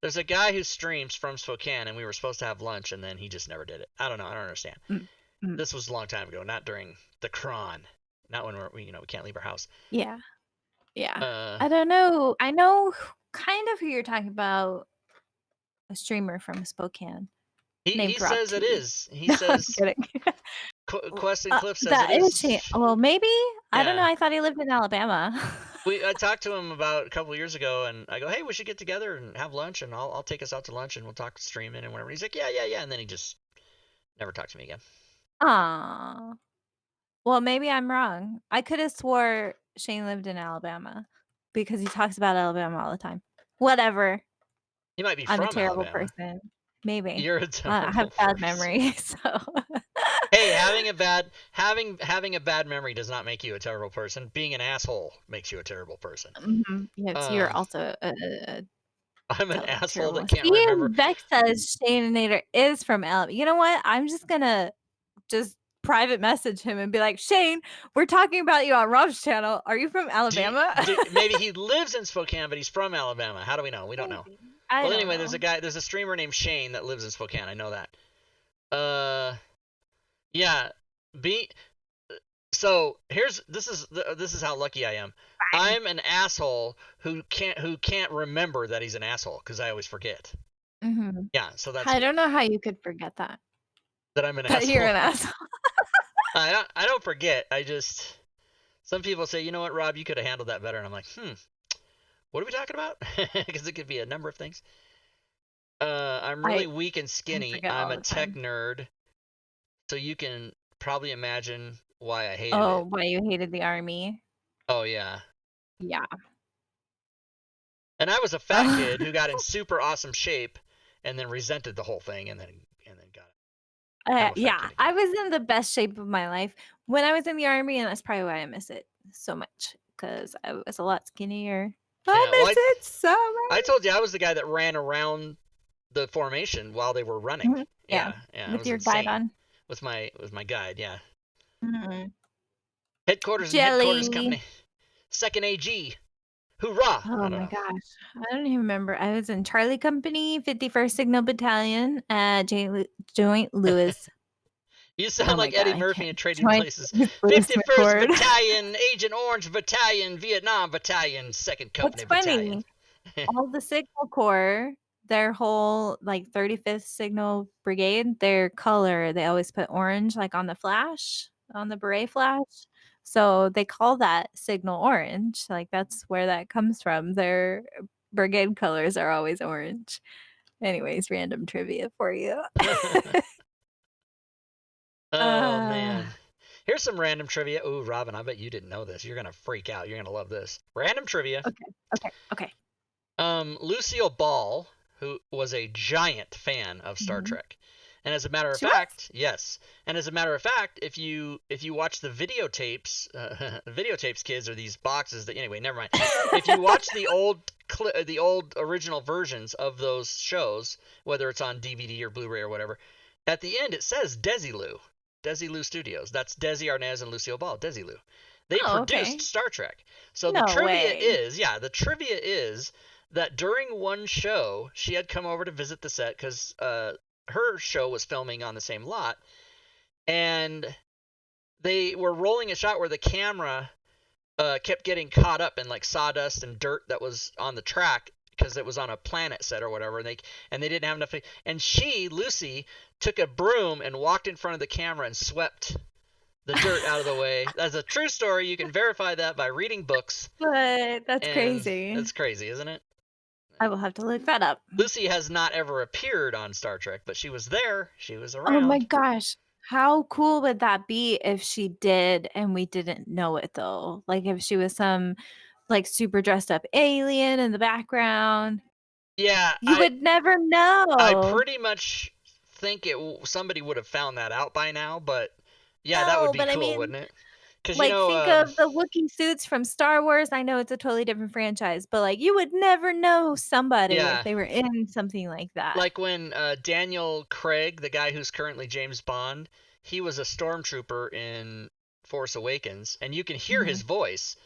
There's a guy who streams from Spokane, and we were supposed to have lunch, and then he just never did it. I don't know. I don't understand. Mm, mm. This was a long time ago, not during the cron, not when we can't leave our house. Yeah, yeah. Uh, I don't know. I know kind of who you're talking about, a streamer from Spokane he named Rob says it T. is. He No, I'm says kidding. Quest and Cliff says it That is Shane. is. Well, maybe. I don't know. Yeah. I thought he lived in Alabama. I talked to him about a couple of years ago, and I go, hey, we should get together and have lunch, and I'll take us out to lunch, and we'll talk streaming and whatever. He's like, yeah, yeah, yeah, and then he just never talked to me again. Aw. Well, maybe I'm wrong. I could have swore Shane lived in Alabama because he talks about Alabama all the time. Whatever. He might be I'm a from terrible Alabama. person. Maybe. You're a I have terrible bad person. memory, so Hey, having a bad memory does not make you a terrible person. Being an asshole makes you a terrible person. Mhm. Yes, you're Uh, also a I'm an asshole terrible. that can't See, remember. Beck says Shaneinator is from Alabama. You know what? I'm just gonna just private message him and be like, Shane, we're talking about you on Rob's channel. Are you from Alabama? Maybe he lives in Spokane, but he's from Alabama. How do we know? We don't know. Maybe. I Well, don't anyway, know. there's a streamer named Shane that lives in Spokane. I know that. Yeah. Be so this is how lucky I am. I'm an asshole who can't remember that he's an asshole because I always forget. Mhm. Yeah, so that's I good. don't know how you could forget that. That I'm an That you're asshole. an asshole. I don't forget. Some people say, you know what, Rob, you could have handled that better, and I'm like, what are we talking about? Because it could be a number of things. I'm really weak and I skinny. forget I'm all a the tech time. nerd, so you can probably imagine why I hated Oh, it. why you hated the army? Oh yeah. Yeah. And I was a fat Oh. kid who got in super awesome shape and then resented the whole thing and then got I'm a fat Yeah, kid again. I was in the best shape of my life when I was in the army, and that's probably why I miss it so much because I was a lot skinnier. I Yeah, well miss it so I much. told you I was the guy that ran around the formation while they were running. Mhm. Yeah, Yeah, it with was your guide insane. on. With my guide, yeah. Mhm. Headquarters and headquarters Jelly. company. Second AG. Hoorah! I Oh don't my know. gosh. I don't even remember. I was in Charlie Company, 51st Signal Battalion at Joint Lewis. You sound Oh my like god, Eddie I Murphy can't. in Trading Joint Places. Lewis 51st McCord. Battalion, Agent Orange Battalion, Vietnam Battalion, 2nd What's Company Battalion. funny, all the Signal Corps, their whole, like, 35th Signal Brigade, their color, they always put orange, like, on the flash, on the beret flash. So they call that Signal Orange, like, that's where that comes from. Their brigade colors are always orange. Anyways, random trivia for you. Oh Uh, man. Here's some random trivia. Ooh, Robin, I bet you didn't know this. You're gonna freak out. You're gonna love this. Random trivia. okay, okay. Lucille Ball, who was a giant fan of Star Mhm. Trek, and as a matter of She was? fact, yes, and as a matter of fact, if you watch the videotapes, videotapes, kids, are these boxes that anyway. Never mind. If you watch the old original versions of those shows, whether it's on DVD or Blu-ray or whatever, at the end it says Desilu. Desilu Studios. That's Desi Arnaz and Lucille Ball. Desilu. They Oh, produced okay. Star Trek. So No way. the trivia is that during one show, she had come over to visit the set because her show was filming on the same lot, and they were rolling a shot where the camera kept getting caught up in like sawdust and dirt that was on the track because it was on a planet set or whatever, and they didn't have enough. And Lucy, took a broom and walked in front of the camera and swept the dirt out of the way. That's a true story. You can verify that by reading books, But that's and crazy. it's crazy, isn't it? I will have to look that up. Lucy has not ever appeared on Star Trek, but she was there. She was Oh my around. gosh. How cool would that be if she did and we didn't know it though? Like if she was some like super dressed up alien in the background. Yeah, You would never I know. pretty much think somebody would have found that out by now, but yeah, that would No, be but I cool, mean, wouldn't it? Because like think of the Wookiee suits from Star Wars. I know it's a totally different franchise, but like you would never know somebody if yeah, they were in something like that. like when Daniel Craig, the guy who's currently James Bond, he was a stormtrooper in Force Awakens, and you can hear his Mhm. voice,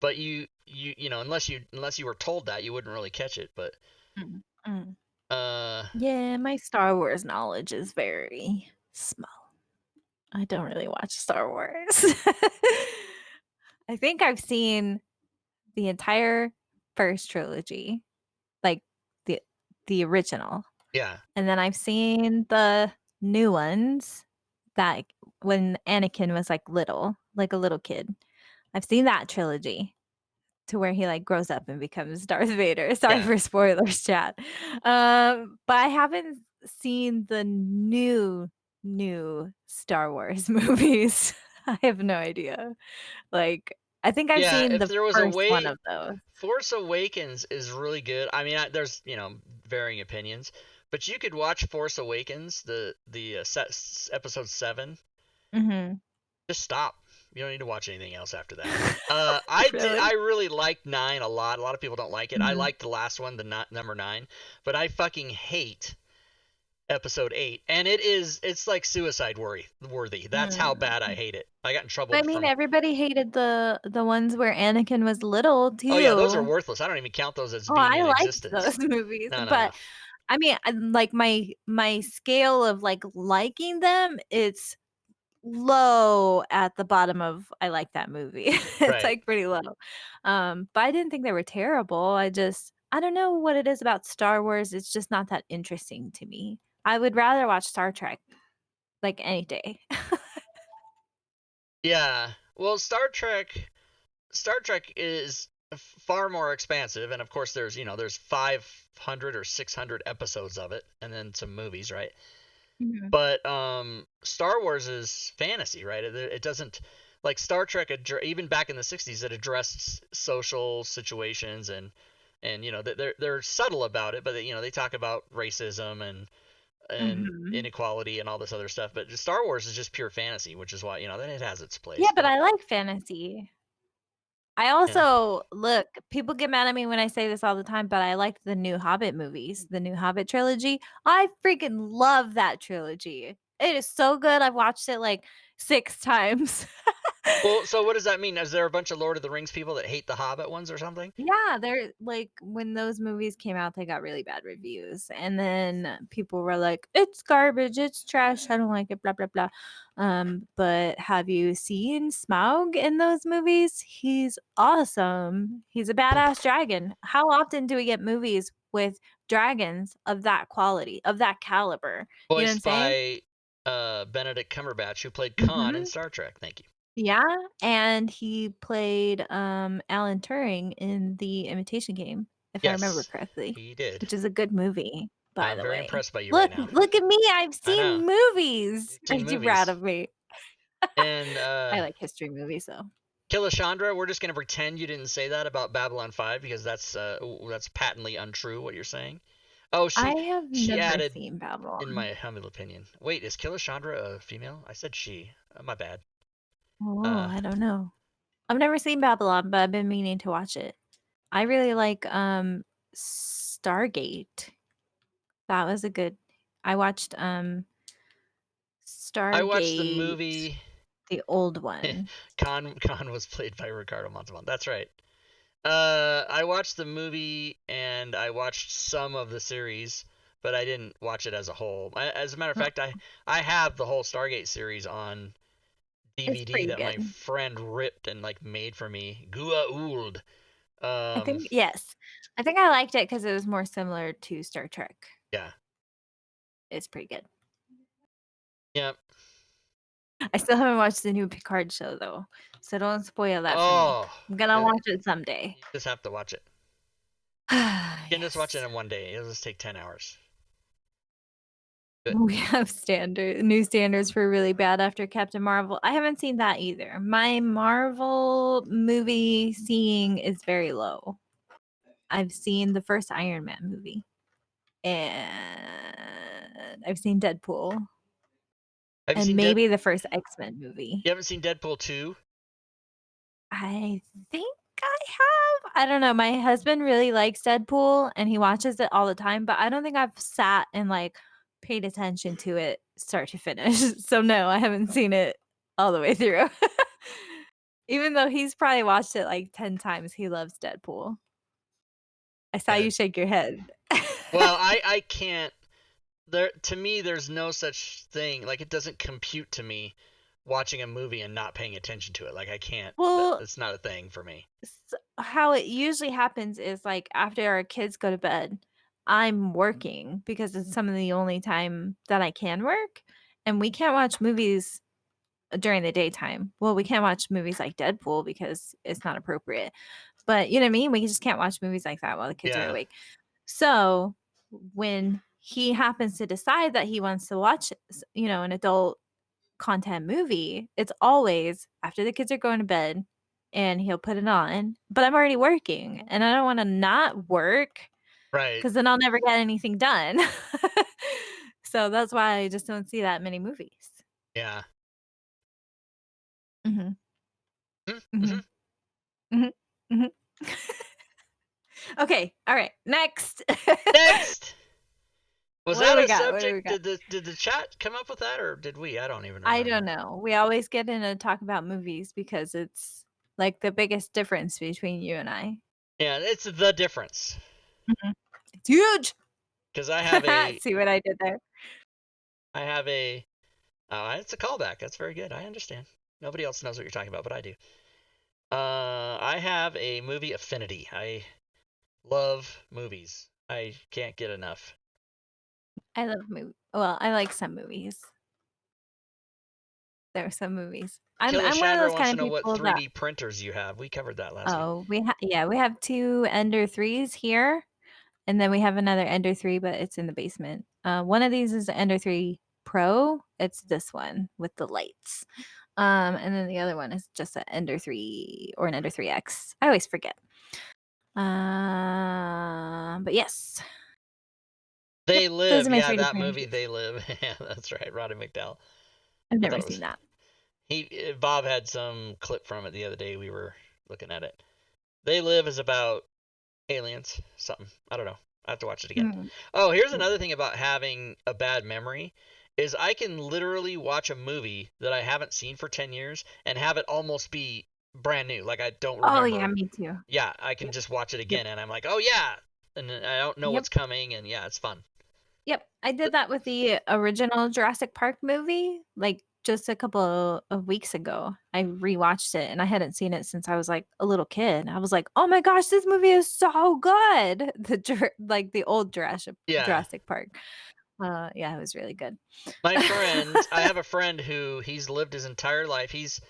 but unless you were told that, you wouldn't really catch it. But Mm, mm. uh, Yeah, my Star Wars knowledge is very small. I don't really watch Star Wars. I think I've seen the entire first trilogy, like the the original, yeah, and then I've seen the new ones that when Anakin was, like, little, like a little kid. I've seen that trilogy to where he, like, grows up and becomes Darth Vader. Sorry yeah. for spoilers, chat. But I haven't seen the new Star Wars movies. I have no idea. Like, I think I've Yeah, seen if the there was a first one way, of those. Force Awakens is really good. I mean, there's varying opinions, but you could watch Force Awakens, episode 7. Mhm. Just stop. You don't need to watch anything else after that. I did. Really? I really liked 9 a lot. A lot of people don't like it. I Mhm. liked the last one, number 9, but I fucking hate episode 8, and it's like suicide worthy. That's how bad I Mm. hate it. I got in trouble But I mean, from. everybody hated the ones where Anakin was little Oh yeah, those are too. worthless. I don't even count those as Oh, being I in liked existence. those movies, No, no, no. but I mean, like my scale of like liking them, it's low at the bottom of I like that movie. It's Right. like pretty low. But I didn't think they were terrible. I don't know what it is about Star Wars. It's just not that interesting to me. I would rather watch Star Trek like any day. Yeah. Well, Star Trek is far more expansive, and of course there's 500 or 600 episodes of it, and then some movies, right? Mhm. But Star Wars is fantasy, right? It doesn't like Star Trek. Even back in the '60s, it addressed social situations and they're subtle about it, but they talk about racism and Mhm. inequality and all this other stuff. But Star Wars is just pure fantasy, which is why then it has its Yeah, place. but But I like fantasy. I yeah, also look, people get mad at me when I say this all the time, but I like the new Hobbit movies, the new Hobbit trilogy. I freaking love that trilogy. It is so good. I've watched it like 6 times. well, so what does that mean? Is there a bunch of Lord of the Rings people that hate the Hobbit ones or something? Yeah, they're like when those movies came out, they got really bad reviews. And then people were like, "It's garbage, it's trash, I don't like it, blah blah blah." But have you seen Smaug in those movies? He's awesome. He's a badass dragon. How often do we get movies with dragons of that quality, of that caliber? You know what I'm Voiced saying? by Benedict Cumberbatch, who played Khan in Mhm. Star Trek. Thank you. Yeah, and he played, Alan Turing in The Imitation Game, if I remember Yes, correctly, he did. which is a good movie, by I'm the very way. impressed by you right Look now. look at me, I've I know. seen movies. You've seen Aren't you proud movies. of me? And I like history movies, though. Kilishandra, we're just gonna pretend you didn't say that about Babylon 5 because that's patently untrue what you're saying. Oh, I she have she never added, seen in Babylon. my humble opinion. Wait, is Kilishandra a female? I said she. My bad. Oh, Uh, I don't know. I've never seen Babylon, but I've been meaning to watch it. I really like, Stargate. That was a good I watched, I watched the Stargate, movie. the old one. Khan was played by Ricardo Montalban. That's right. I watched the movie and I watched some of the series, but I didn't watch it as a whole. As a matter of Oh, fact, I have the whole Stargate series on it's DVD pretty that my good. friend ripped and like made for me. Gua Uld. I Um, think yes. I think I liked it because it was more similar to Star Trek. yeah, It's pretty good. yeah. I still haven't watched the new Picard show though, so don't spoil that for me. Oh, I'm gonna you watch it someday. just have to watch it. You can just watch it Yes. in one day. It'll just take 10 hours. Good. We have new standards for really bad after Captain Marvel. I haven't seen that either. My Marvel movie seeing is very low. I've seen the first Iron Man movie, and I've seen Deadpool, Have you and seen Dead? maybe the first X-Men movie. You haven't seen Deadpool 2? I think I have. I don't know. My husband really likes Deadpool and he watches it all the time, but I don't think I've sat and like paid attention to it start to finish. So no, I haven't seen it all the way through. Even though he's probably watched it like 10 times, he loves Deadpool. I saw Yeah. you shake your head. Well, I can't. There to me, there's no such thing. Like it doesn't compute to me watching a movie and not paying attention to it. Like I can't. Well, That's not a thing for me. how it usually happens is like after our kids go to bed, I'm working because it's some of the only time that I can work. And we can't watch movies during the daytime. Well, we can't watch movies like Deadpool because it's not appropriate. But you know what I mean? We just can't watch movies like that while the kids are Yeah. awake. So when he happens to decide that he wants to watch, an adult content movie, it's always after the kids are going to bed and he'll put it on. But I'm already working and I don't want to not work Right. because then I'll never get anything done. So that's why I just don't see that many movies. Yeah. Mhm. Mm-hmm. Mhm. Mhm. Mhm. Okay. All right. Next. Next. Was What do that we a got? What do we subject? got? Did the chat come up with that, or did we? I don't even I don't remember. know. We always get in to talk about movies because it's like the biggest difference between you and I. Yeah, it's the difference. Mhm. It's huge. Because I have a, See what I did there? I have a, it's a callback. That's very good. I understand. Nobody else knows what you're talking about, but I do. I have a movie affinity. I love movies. I can't get enough. I love movies. Well, I like some movies. There are some movies. Killer I'm one of Chandra those wants kind to of know what people that 3D printers you have. We covered that last week. oh, we have 2 Ender 3s here, and then we have another Ender 3, but it's in the basement. One of these is the Ender 3 Pro. It's this one with the lights. And then the other one is just an Ender 3 or an Ender 3X. I always forget. But yes. They Those Live. are my Yeah, 3D that printers. movie, They Live. Yeah, that's right. Roddy McDowell. I've I never thought it seen was. that. Bob had some clip from it the other day. We were looking at it. They Live is about aliens. Something. I don't know. I have to watch it again. Mm. Oh, here's another thing about having a bad memory is I can literally watch a movie that I haven't seen for 10 years and have it almost be brand new. Like I don't Oh, yeah, remember. me too. Yeah, I can Yep, just watch it yep, again and I'm like, "Oh yeah." And I don't know yep. what's coming and yeah, it's fun. Yep, I did that with the original Jurassic Park movie, like, just a couple of weeks ago. I rewatched it, and I hadn't seen it since I was, like, a little kid. I was like, "Oh my gosh, this movie is so good!" The old Yeah. Jurassic Park. Yeah, it was really good. My friend, I have a friend who he's lived his entire life. He's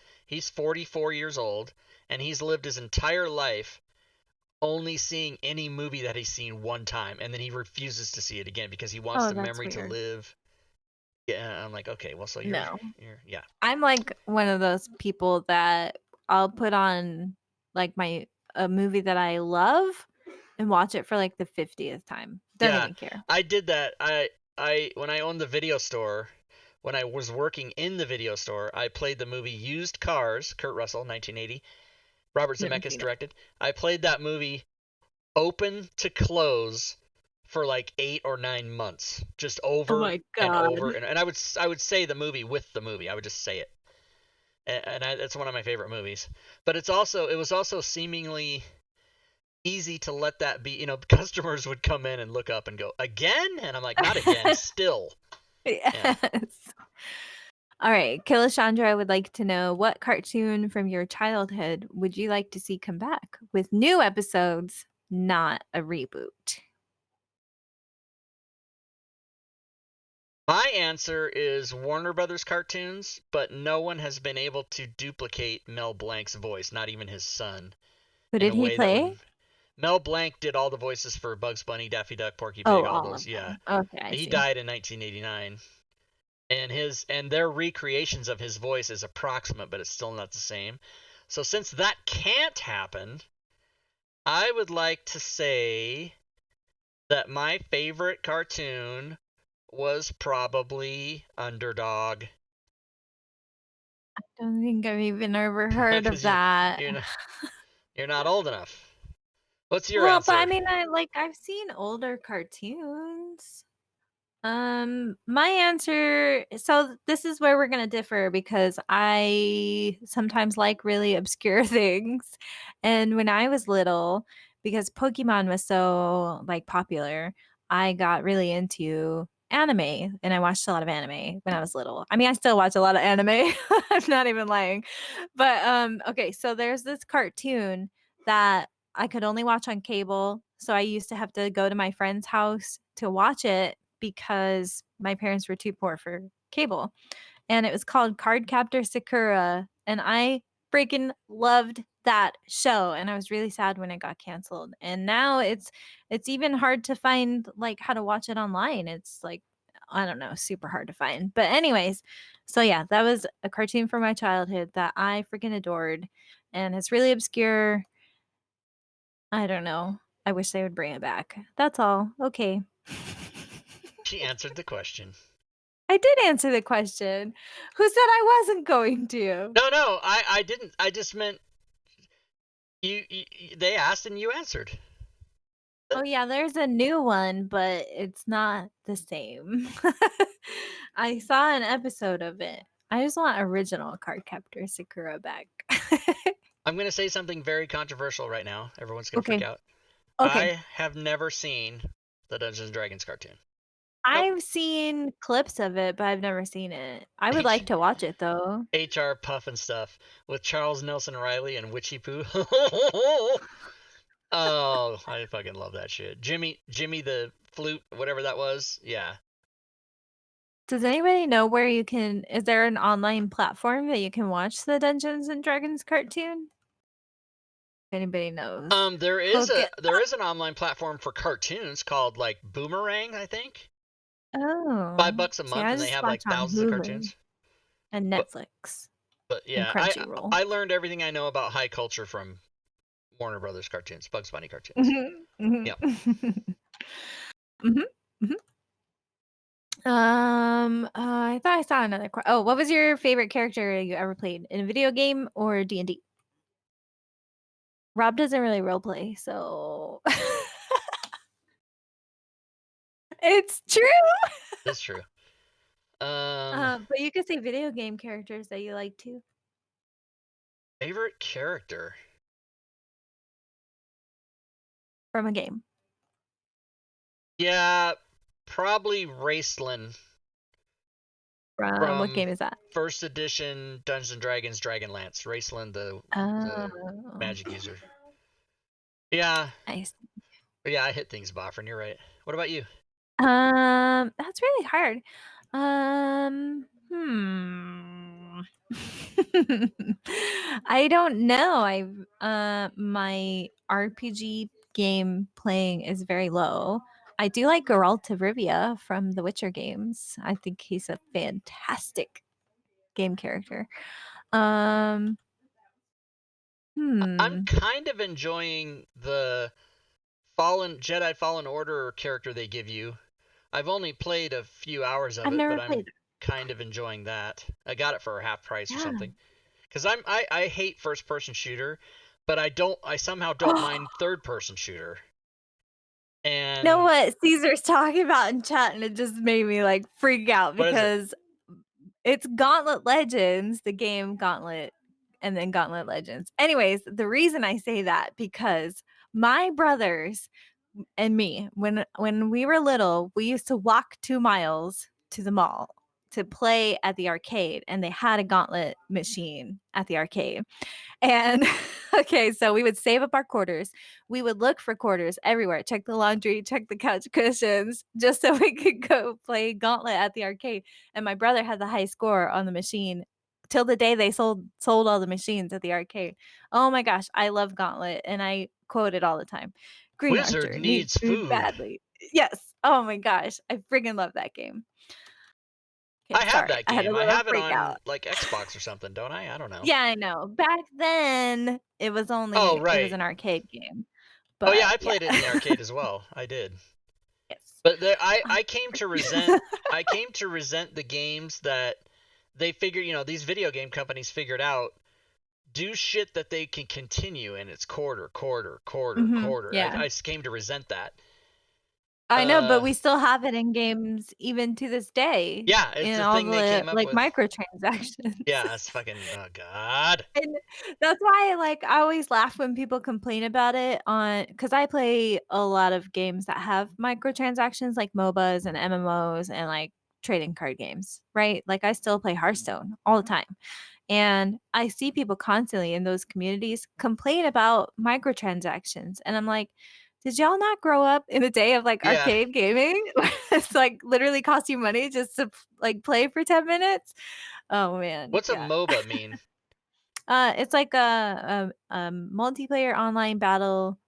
44 years old and he's lived his entire life only seeing any movie that he's seen one time and then he refuses to see it again because he wants Oh, the that's memory to weird. live. Yeah, I'm like, "Okay, well so No. you're yeah." I'm, like, one of those people that I'll put on, like, a movie that I love and watch it for, like, the 50th time. Don't Yeah, even care. I did that. I when I owned the video store, when I was working in the video store, I played the movie Used Cars, Kurt Russell, 1980. Robert Never Zemeckis seen it. directed. I played that movie open to close for like 8 or 9 months, just Oh over my and god. over, and I would say the movie with the movie. I would just say it, and it's one of my favorite movies. But it was also seemingly easy to let that be. Customers would come in and look up and go again, and I'm like, not again, still. Yeah. Yes. Alright, Kilishandra would like to know what cartoon from your childhood would you like to see come back with new episodes, not a reboot? My answer is Warner Brothers cartoons, but no one has been able to duplicate Mel Blanc's voice, not even his son, Who in did a he way that play? would. Mel Blanc did all the voices for Bugs Bunny, Daffy Duck, Porky Pig, Oh, all all those. of Yeah, them. Okay, I he see. died in 1989, and their recreations of his voice is approximate, but it's still not the same. So since that can't happen, I would like to say that my favorite cartoon was probably Underdog. Don't think I've even ever heard of Because that. you're not, you're not old enough. What's your Well, but I answer? mean, I've seen older cartoons. My answer so this is where we're gonna differ because I sometimes like really obscure things. And when I was little, because Pokemon was so, like, popular, I got really into anime, and I watched a lot of anime when I was little. I mean, I still watch a lot of anime. I'm not even lying. But, okay, so there's this cartoon that I could only watch on cable, so I used to have to go to my friend's house to watch it because my parents were too poor for cable, and it was called Cardcaptor Sakura, and I freaking loved that show, and I was really sad when it got canceled, and now it's even hard to find, like, how to watch it online. It's, like, I don't know, super hard to find, but anyways, so yeah, that was a cartoon from my childhood that I freaking adored, and it's really obscure. I don't know. I wish they would bring it back. That's all. Okay. She answered the question. I did answer the question. Who said I wasn't going to? No, no, I didn't. I just meant they asked and you answered. Oh, yeah, there's a new one, but it's not the same. I saw an episode of it. I just want original Cardcaptor Sakura back. I'm going to say something very controversial right now. Everyone's going to freak Okay. out. Okay. I have never seen the Dungeons and Dragons cartoon. I've seen clips of it, but I've never seen it. I would like to watch it though. HR Puff and stuff with Charles Nelson Riley and Witchy Poo. Oh, I fucking love that shit. Jimmy the flute, whatever that was. Yeah. Does anybody know where you can? Is there an online platform that you can watch the Dungeons and Dragons cartoon? If anybody knows. There Hook it. is an online platform for cartoons called like Boomerang, I think. Oh. $5 a See, month, I and they just have watch like on thousands of Hulu cartoons. and Netflix. But yeah, and Crunchyroll. I learned everything I know about high culture from Warner Brothers cartoons, Bugs Bunny cartoons. Yep. I thought I saw another. Oh, what was your favorite character you ever played in a video game or D&D? Rob doesn't really roleplay, so it's true. It's true. But you could say video game characters that you like too. Favorite character From a game. Yeah, probably Raceland. From what game is that? First edition Dungeons and Dragons Dragonlance. Raceland, the magic user. Yeah. Nice. Yeah, I hit things, Boffrin. You're right. What about you? That's really hard. I don't know. My RPG game playing is very low. I do like Geralt of Rivia from the Witcher games. I think he's a fantastic game character. I'm kind of enjoying the Jedi Fallen Order character they give you. I've only played a few hours of it, but I'm kind of enjoying that. I got it for half price or something. Because I hate first person shooter, but I somehow don't mind third person shooter. And you know what Caesar's talking about in chat, and it just made me like freak out because it's Gauntlet Legends, the game Gauntlet, and then Gauntlet Legends. Anyways, the reason I say that because my brothers and me, when we were little, we used to walk 2 miles to the mall to play at the arcade, and they had a Gauntlet machine at the arcade. And okay, so we would save up our quarters. We would look for quarters everywhere, check the laundry, check the couch cushions, just so we could go play Gauntlet at the arcade. And my brother had the high score on the machine till the day they sold all the machines at the arcade. Oh my gosh, I love Gauntlet, and I quote it all the time. Green Wizard Archer needs food badly. Yes. Oh my gosh, I freaking love that game. I have that game. I have it on like Xbox or something, don't I? I don't know. Yeah, I know. Back then, it was only it was an arcade game. But yeah, I played it in the arcade as well. I did. Yes. But I came to resent the games that they figured, these video game companies figured out do shit that they can continue, and it's quarter. Yeah. I came to resent that. I know, but we still have it in games even to this day. Yeah, it's the thing they came up with. Microtransactions. Yeah, it's fucking, oh god. And that's why I always laugh when people complain about it because I play a lot of games that have microtransactions like MOBAs and MMOs and like trading card games, right? Like I still play Hearthstone all the time. And I see people constantly in those communities complain about microtransactions. And I'm like, did y'all not grow up in the day of arcade gaming? It's literally cost you money just to play for 10 minutes. Oh man. What's a MOBA mean? It's like a multiplayer online battle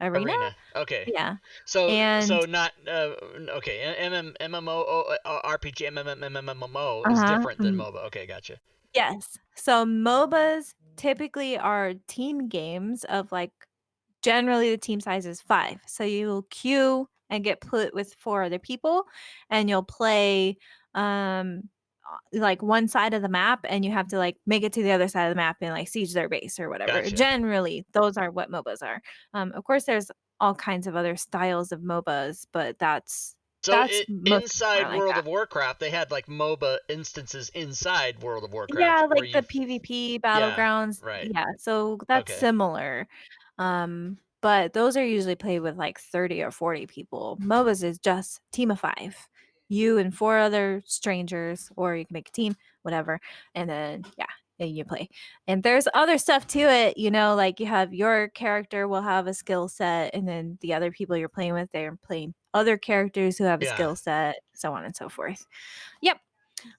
arena. Okay. Yeah. So not okay. MMO RPG MMO is different than MOBA. Okay, gotcha. Yes. So MOBAs typically are team games of generally the team size is 5. So you'll queue and get put with 4 other people, and you'll play one side of the map, and you have to make it to the other side of the map and siege their base or whatever. Gotcha. Generally, those are what MOBAs are. Of course, there's all kinds of other styles of MOBAs, but that's inside World of Warcraft, they had MOBA instances inside World of Warcraft. Yeah, the PvP battlegrounds. Yeah, right. Yeah, so that's similar. but those are usually played with like 30 or 40 people. MOBAs is just team of 5. You and 4 other strangers, or you can make a team, whatever. And then, yeah, and you play. And there's other stuff to it, like you have your character will have a skill set, and then the other people you're playing with, they're playing other characters who have a Yeah. skill set, so on and so forth. Yep.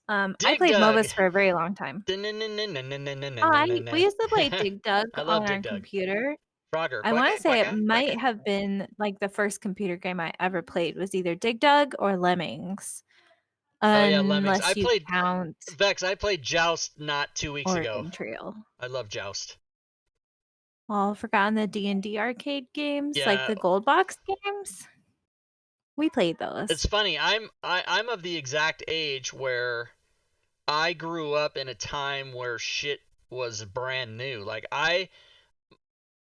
I Dig played Dug. MOBAs for a very long time. We used to play Dig Dug I love on our Dig Dug. computer. Frogger. I wanna Quacka, say it quacka, might quacka. have been, like, the first computer game I ever played was either Dig Dug or Lemmings, Oh yeah, Lemmings. unless you count Vex, I played Joust not 2 weeks ago. Oregon Trail. I love Joust. Well, forgotten the D&D arcade games, like Yeah, the Gold Box games? We played those. it's funny. I'm of the exact age where I grew up in a time where shit was brand new. Like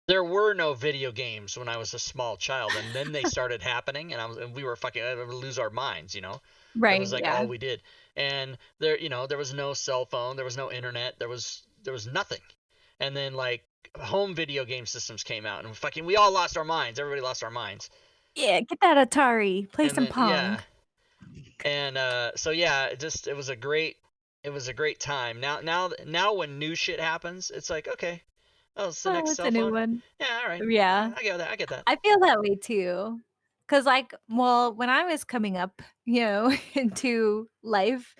there were no video games when I was a small child, and then they started happening, and we were fucking I would lose our minds. That Right, was like yeah. all we did. And there was no cell phone, there was no internet, there was nothing. And then like home video game systems came out, and we all lost our minds. Everybody lost our minds. Yeah, get that Atari, play And some then Pong. and so yeah, it was a great time. Now when new shit happens, it's like okay, oh, it's the next Oh, it's cell a new phone. one. Yeah, all right. Yeah. I get that. I feel that way too. Cause like, well, when I was coming up, into life,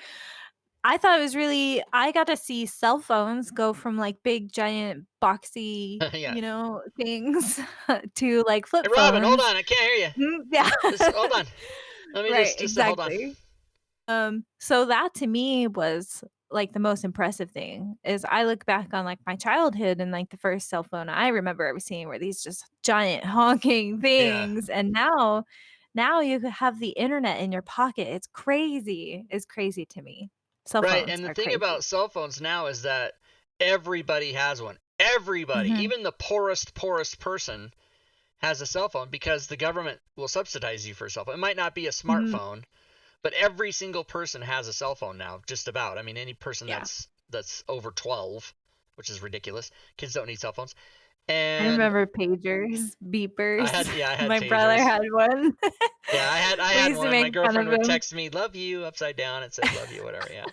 I thought it was really I got to see cell phones go from like big giant boxy, Yeah. things to like flip Hey, Robin, hold phones. on, I can't hear you. Yeah. Just hold on. Let me Right, just hold on. exactly. So that to me was like the most impressive thing is I look back on like my childhood and like the first cell phone I remember ever seeing were these just giant honking Yeah. things. And now you have the internet in your pocket. It's crazy. It's crazy to me. Cell Right, phones and the are thing crazy. about cell phones now is that everybody has one. Everybody, Mhm. even the poorest person has a cell phone because the government will subsidize you for a cell phone. It might not be a Mhm. smartphone, but every single person has a cell phone now, just about. I mean, any person Yeah. that's over 12, which is ridiculous. Kids don't need cell phones. I And remember pagers, beepers. I had My brother pagers. had one. Yeah, I We had used to one. My make fun girlfriend of would him. text me, "Love you," upside down. It said "Love you," whatever. Yeah.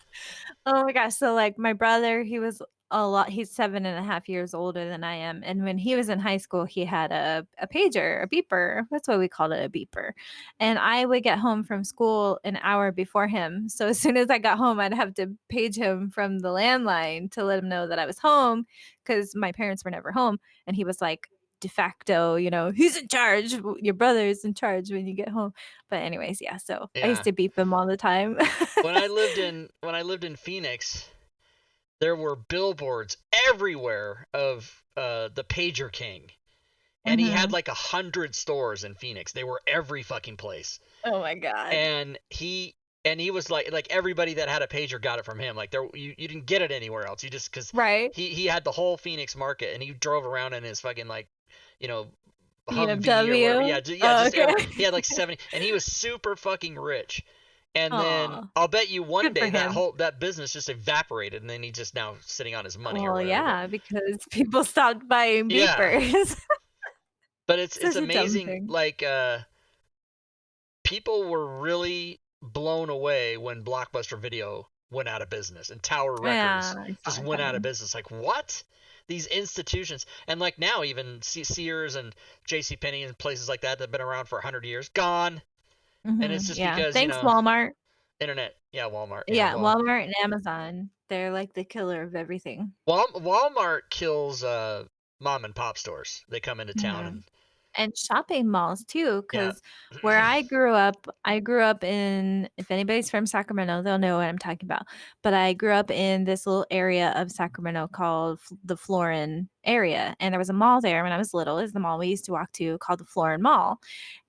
Oh my gosh, so, like, my brother, he was he's 7.5 years older than I am, and when he was in high school, he had a pager, a beeper, that's why we called it a beeper, and I would get home from school an hour before him, so as soon as I got home, I'd have to page him from the landline to let him know that I was home, because my parents were never home, and he was, like, de facto, "Who's in charge? Your brother is in charge when you get home." But anyways, yeah, so I used Yeah. to beep him all the time. When I lived in Phoenix, there were billboards everywhere of the Pager King, and he had Mhm. like 100 stores in Phoenix. They were every fucking place, Oh my god. and he was like everybody that had a pager got it from him. Like you didn't get it anywhere else. You just because Right? he had the whole Phoenix market, and he drove around in his fucking like you know Humvee or whatever. BMW? Yeah, Oh, just okay. he had like 70, and he was super fucking rich. And then Aw, I'll bet you one good for day him. that business just evaporated, and then he's just now sitting on his money or Well, whatever. But yeah, because people stopped buying yeah, beepers. but it's Such a dumb amazing. thing. Like people were really blown away when Blockbuster Video went out of business and Tower Yeah, Records I just saw it went out of coming. business. Like what? These institutions and like now even Sears and J.C. Penney and places like that that've been around for 100 years gone, and it's Mhm, just yeah. because Thanks, Walmart. internet. Yeah, Walmart. Yeah, Yeah, well, Walmart and Amazon. They're like the killer of everything. Walmart kills mom and pop stores. They come into town Mhm. and And shopping malls too, yeah. because where I grew up in if anybody's from Sacramento, they'll know what I'm talking about, but I grew up in this little area of Sacramento called F the Florin area, and there was a mall there when I was little, is the mall we used to walk to called the Florin Mall,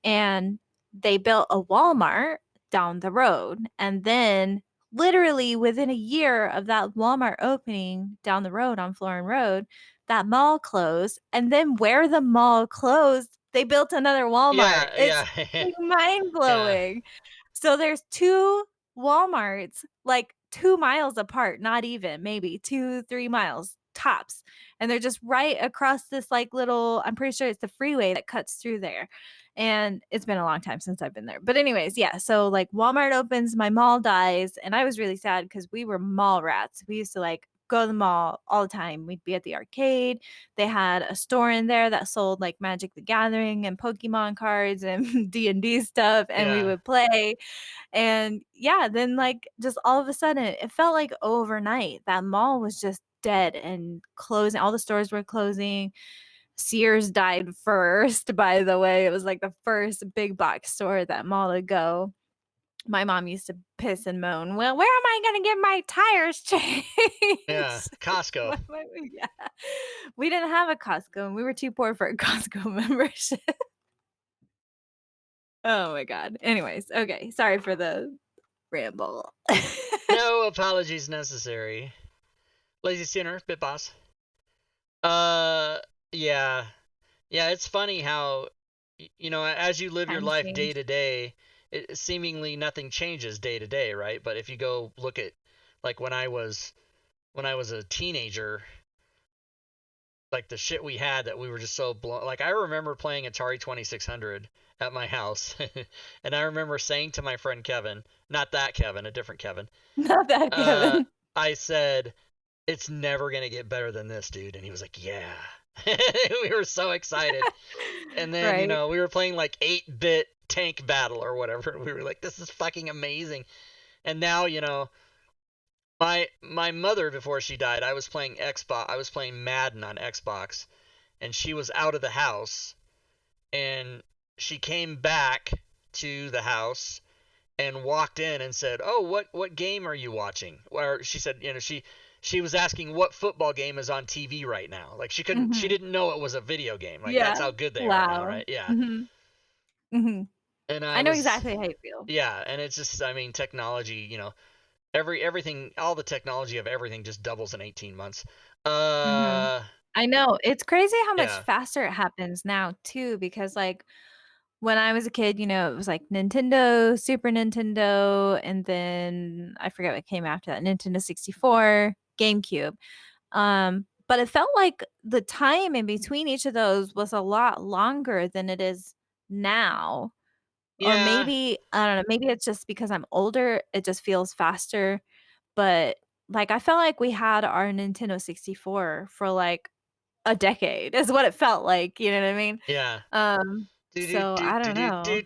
and they built a Walmart down the road, and then literally within a year of that Walmart opening down the road on Florin Road, that mall closed, and then where the mall closed, they built another Walmart. Yeah, It's, yeah. like, Yeah. mind-blowing. So there's 2 Walmarts, like, 2 miles apart, not even, maybe 2, 3 miles tops, and they're just right across this like little, I'm pretty sure it's the freeway that cuts through there. And it's been a long time since I've been there. But anyways, yeah, so like Walmart opens, my mall dies, and I was really sad because we were mall rats. We used to like go to the mall all the time. We'd be at the arcade. They had a store in there that sold like Magic the Gathering and Pokemon cards and D&D stuff, and we Yeah. would play. And yeah, then like just all of a sudden it felt like overnight that mall was just dead and closing. All the stores were closing. Sears died first, by the way. It was like the first big box store at that mall to go. My mom used to piss and moan, "Well, where am I gonna get my tires Yeah. changed?" Costco. Yeah. We didn't have a Costco, and we were too poor for a Costco membership. Oh my god. Anyways, okay, sorry for the ramble. No apologies necessary. Lazy Sinner, Bit Boss. Uh, yeah. Yeah, it's funny how, as you live your Times life day change. to day, seemingly nothing changes day to day, right? But if you go look at, like, when I was a teenager, like the shit we had that we were just so blown. Like, I remember playing Atari 2600 at my house, and I remember saying to my friend Kevin, not that Kevin, a different Kevin, Not that uh, Kevin. I said, "It's never gonna get better than this, dude." And he was like, "Yeah." We were so excited. And then, Right. we were playing like 8-bit tank battle or whatever. We were like, this is fucking amazing. And now, my mother, before she died, I was playing Xbox. I was playing Madden on Xbox, and she was out of the house, and she came back to the house and walked in and said, "Oh, what game are you watching?" Or she said, she was asking what football game is on TV right now. Like, she Mhm. didn't know it was a video game. Like, that's Yeah. how good they are now, Wow. right? Yeah. Mhm. Mhm. And I I know was exactly how you feel. Yeah, and it's just, I mean, technology, everything, all the technology of everything just doubles in 18 months. Mhm. Uh I know. It's crazy how much yeah. faster it happens now too, because, like, when I was a kid, it was like Nintendo, Super Nintendo, and then I forget what came after that, Nintendo 64, GameCube. But it felt like the time in between each of those was a lot longer than it is now. Or Yeah. maybe, I don't know, maybe it's just because I'm older, it just feels faster, but, like, I felt like we had our Nintendo 64 for, like, a decade is what it felt like, you know what I mean? Yeah. Do do So do I do don't do know. do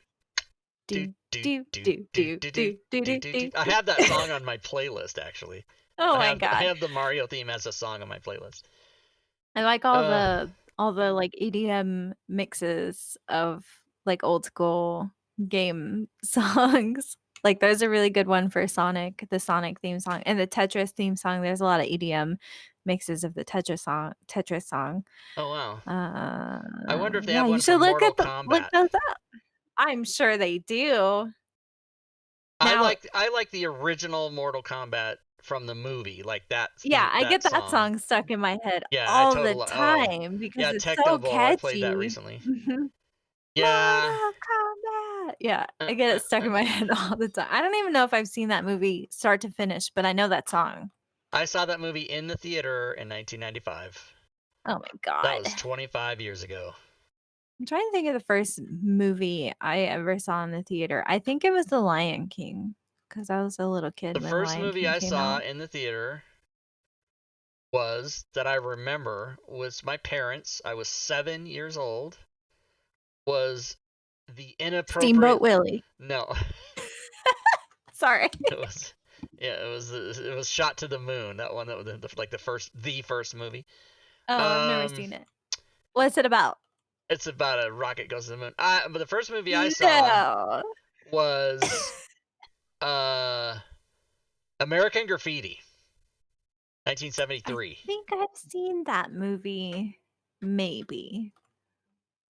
do Do, do do, do do, do do, do do do, do, do do, do do. do, I do. have that song on my playlist, actually. Oh I my have I god. have the Mario theme as a song on my playlist. I like Uh all the, like, EDM mixes of, like, old school game songs. Like, there's a really good one for Sonic, the Sonic theme song, and the Tetris theme song. There's a lot of EDM mixes of the Tetris song. oh wow. Uh, I wonder if they yeah, have you one for should Mortal look Kombat. those up. I'm sure they do. I Now, like I like the original Mortal Kombat from the movie, like yeah, I that get that song. song stuck in my head Yeah, I all the totally. Oh, time because yeah, it's Tecmo so Bowl. I played that catchy. recently. Mhm. Yeah. Mortal Kombat. Yeah, Uh, I get uh, it stuck uh. in my head all the time. I don't even know if I've seen that movie start to finish, but I know that song. I saw that movie in the theater in 1995. Oh my That god. was 25 years ago. I'm trying to think of the first movie I ever saw in the theater. I think it was The Lion King because I was a little kid The when first Lion movie King I came saw out. in the theater was that I remember was my parents. I was 7 years old. Was the Steamboat inappropriate? Willie. No, Sorry. it was. Yeah, it was Shot to the Moon. That one, that was like the first movie. Oh, I've never Um, seen it. What's it about? it's about a rocket goes to the moon. But the first movie I saw No. was uh American Graffiti, I 1973. think I've seen that movie. Maybe.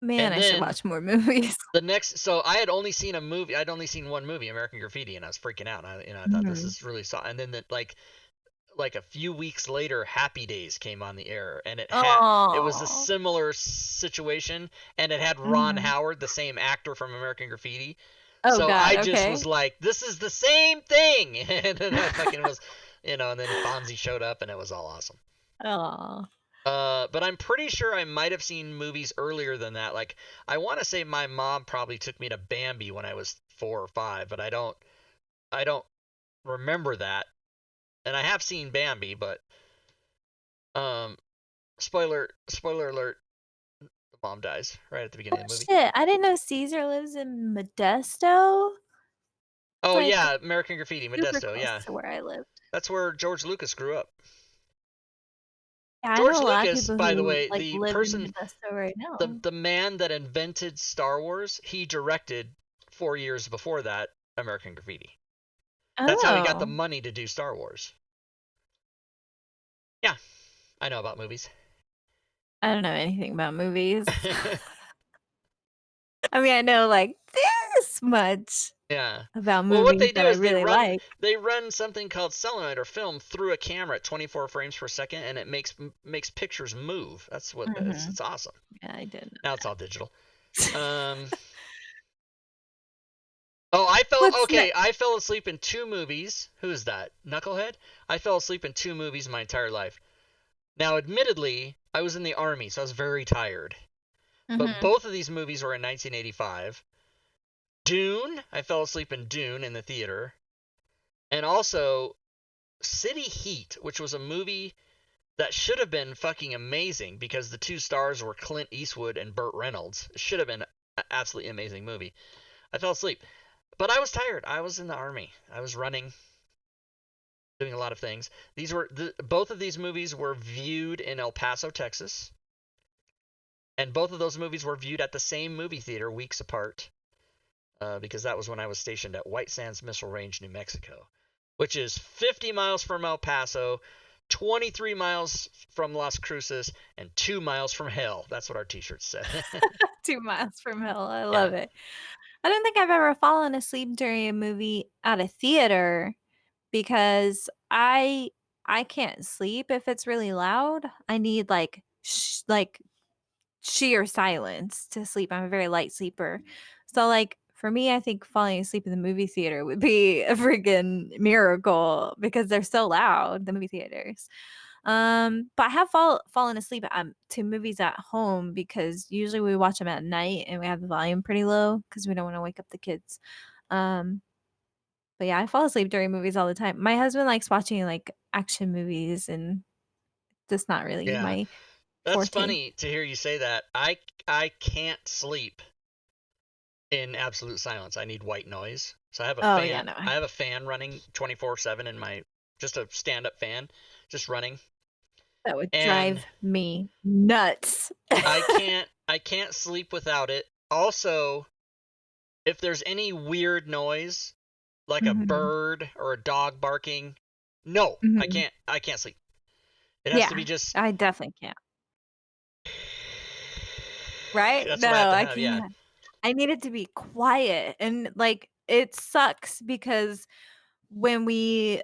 Man, And I should then watch more movies. so I had only seen a movie. I'd only seen one movie, American Graffiti, and I was freaking out. I thought this Mhm. is really and then like a few weeks later, Happy Days came on the air, and it was a Oh. similar situation, and it had Ron Mhm. Howard, the same actor from American Graffiti. Oh So god, I just okay. was like, this is the same thing, and then I fucking was, and then Fonzie showed up, and it was all awesome. Oh. But I'm pretty sure I might have seen movies earlier than that. Like, I want to say my mom probably took me to Bambi when I was 4 or 5, but I don't remember that. And I have seen Bambi, but um, spoiler alert, the mom dies right at the Oh beginning of the movie. shit! I didn't know Caesar lives in Modesto. It's Oh like yeah, American Graffiti, super Modesto. close Yeah, to where I lived. that's where George Lucas grew up. Yeah, I George know a lot of Lucas, people by the who way, like the live in person, Modesto right the now. the man that invented Star Wars, he directed 4 years before that American Graffiti. That's how he got the Oh, money to do Star Wars. Yeah, I know about movies. I don't know anything about movies. I mean, I know like this much Yeah. about Well, what movies they that do I is they really run like. they run something called solenoid or film through a camera at 24 frames per second, and it makes pictures move. That's what it is. Hmm. It's awesome. Yeah, I did Now it's all digital. know. Um. Oh, I fell. What's Okay, next? I fell asleep in 2 movies. Who is that? Knucklehead. I fell asleep in 2 movies my entire life. Now, admittedly, I was in the army, so I was very tired. But Hmm. both of these movies were in 1985. Dune. I fell asleep in Dune in the theater, and also City Heat, which was a movie that should have been fucking amazing because the two stars were Clint Eastwood and Burt Reynolds. It should have been an absolutely amazing movie. I fell asleep, but I was tired. I was in the army. I was running, doing a lot of things. Both of these movies were viewed in El Paso, Texas, and both of those movies were viewed at the same movie theater weeks apart. Because that was when I was stationed at White Sands Missile Range, New Mexico, which is 50 miles from El Paso, 23 miles from Las Cruces, and 2 miles from hell. That's what our t-shirts said. 2 miles from hell. I Yeah. love it. I don't think I've ever fallen asleep during a movie at a theater because I can't sleep if it's really loud. I need like sheer silence to sleep. I'm a very light sleeper. So like for me, I think falling asleep in the movie theater would be a freaking miracle because they're so loud, the movie theaters. But I have fallen asleep to movies at home because usually we watch them at night and we have the volume pretty low because we don't want to wake up the kids. Um, but yeah, I fall asleep during movies all the time. My husband likes watching like action movies and that's not really Yeah. my That's forte. funny to hear you say that. I can't sleep in absolute silence. I need white noise. So I have a Oh yeah, fan. no. I have a fan running 24/7 in my just a stand-up fan just running. That would And drive me nuts. I can't sleep without it. Also, if there's any weird noise like a Mhm, bird or a dog barking, no, I mhm. can't I can't sleep. It has to be Yeah, just I definitely can't. Right? that's No, what I have to I have. Yeah. can't. I need it to be quiet, and, like, it sucks because when we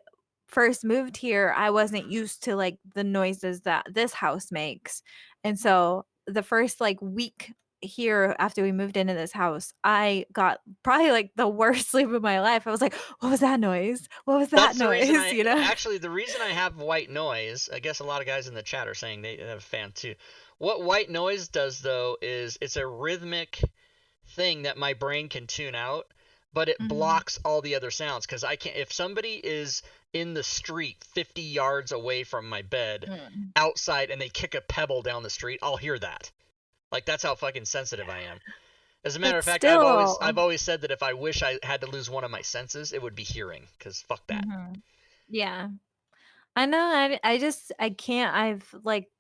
first moved here, I wasn't used to, like, the noises that this house makes, and so the first, like, week here after we moved into this house, I got probably, like, the worst sleep of my life. I was like, "What was that noise? What was that That's the reason noise?" I You know? actually the reason I have white noise. I guess a lot of guys in the chat are saying they have a fan too. What white noise does though is it's a rhythmic thing that my brain can tune out, but it Mhm. blocks all the other sounds because I can't. If somebody is in the street 50 yards away from my bed, Mm. outside, and they kick a pebble down the street, I'll hear that. Like that's how fucking sensitive I am. As a matter But of fact, I've always I've still. always said that if I wish I had to lose one of my senses, it would be hearing. Cause fuck that. Mhm. Yeah. I know, I just I can't, I've, like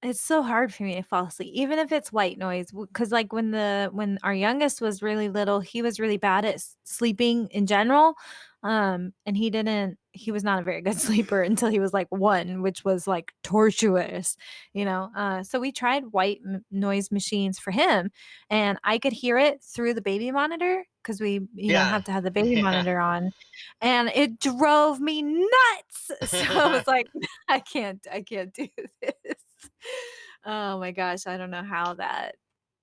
it's so hard for me to fall asleep, even if it's white noise, because like, when our youngest was really little, he was really bad at sleeping in general, and he was not a very good sleeper until he was, like, 1, which was, like, torturous, so we tried white noise machines for him, and I could hear it through the baby monitor because we, Yeah. have to have the baby Yeah. monitor on, and it drove me nuts, so I was like, I can't do this. Oh my gosh, I don't know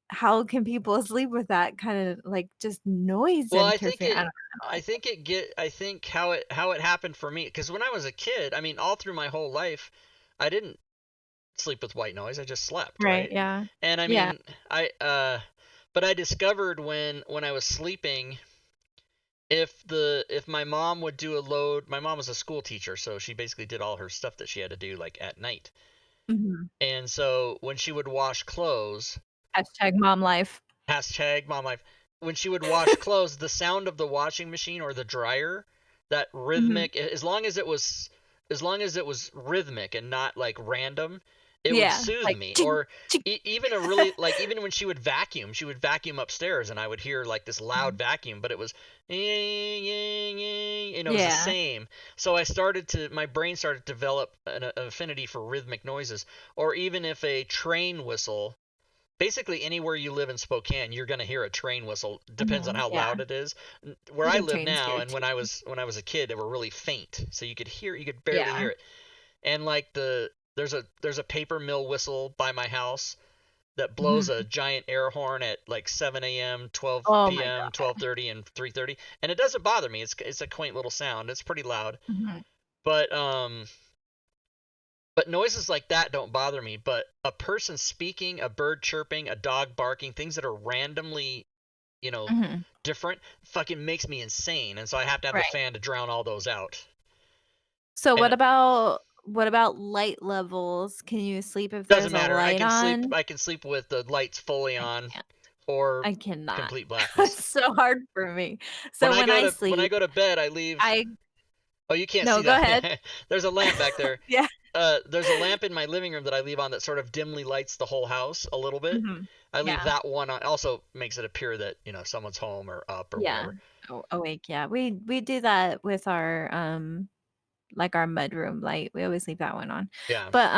how can people sleep with that kind of, like, just noise Well, I think interfere I it don't I think it get I think how it happened for me, cuz when I was a kid, I mean all through my whole life, I didn't sleep with white noise. I just slept, Right, right? yeah. And I Yeah. mean, but I discovered when I was sleeping, if my mom would do a load, my mom was a school teacher, so she basically did all her stuff that she had to do like at night. Mhm. And so when she would wash clothes, Hashtag mom life. hashtag mom life, when she would wash clothes, the sound of the washing machine or the dryer, that Mhm. rhythmic, as long as it was rhythmic and not like random, it would Yeah, soothe like, me. ching, Or ching. even even when she would vacuum upstairs, and I would hear like this loud Mhm. vacuum, but it was it was the Yeah. same. So my brain started to develop an affinity for rhythmic noises. Or even if a train whistle, basically anywhere you live in Spokane, you're going to hear a train whistle. Depends on Mhm, how yeah. loud it is. Where I I think live trains now, here and too. when I was a kid, they were really faint, so you could barely Yeah. hear it. And like there's a paper mill whistle by my house that blows a Mhm. giant air horn at like 7 a.m., Oh 12 my p.m., god. 12:30, and 3:30, and it doesn't bother me. It's a quaint little sound. It's pretty loud, Mhm. but noises like that don't bother me. But a person speaking, a bird chirping, a dog barking, things that are randomly, you know, Mhm. different, fucking makes me insane. And so I have to have a Right. fan to drown all those out. So And what about light levels? Can you sleep if doesn't there's a matter. I light can sleep. on? I can sleep with the lights fully I on, can't. or I cannot. complete blackness. It's so hard for me. When So I when go I to when I sleep, go to bed, I leave. I Oh, you can't no, see go ahead. that. There's a lamp back there. Yeah. There's a lamp in my living room that I leave on that sort of dimly lights the whole house a little bit. Mhm. I leave Yeah. that one on. Also makes it appear that someone's home or up or Yeah. whatever. Awake, yeah. We do that with our, like, our mudroom light. We always leave that one on. Yeah. But,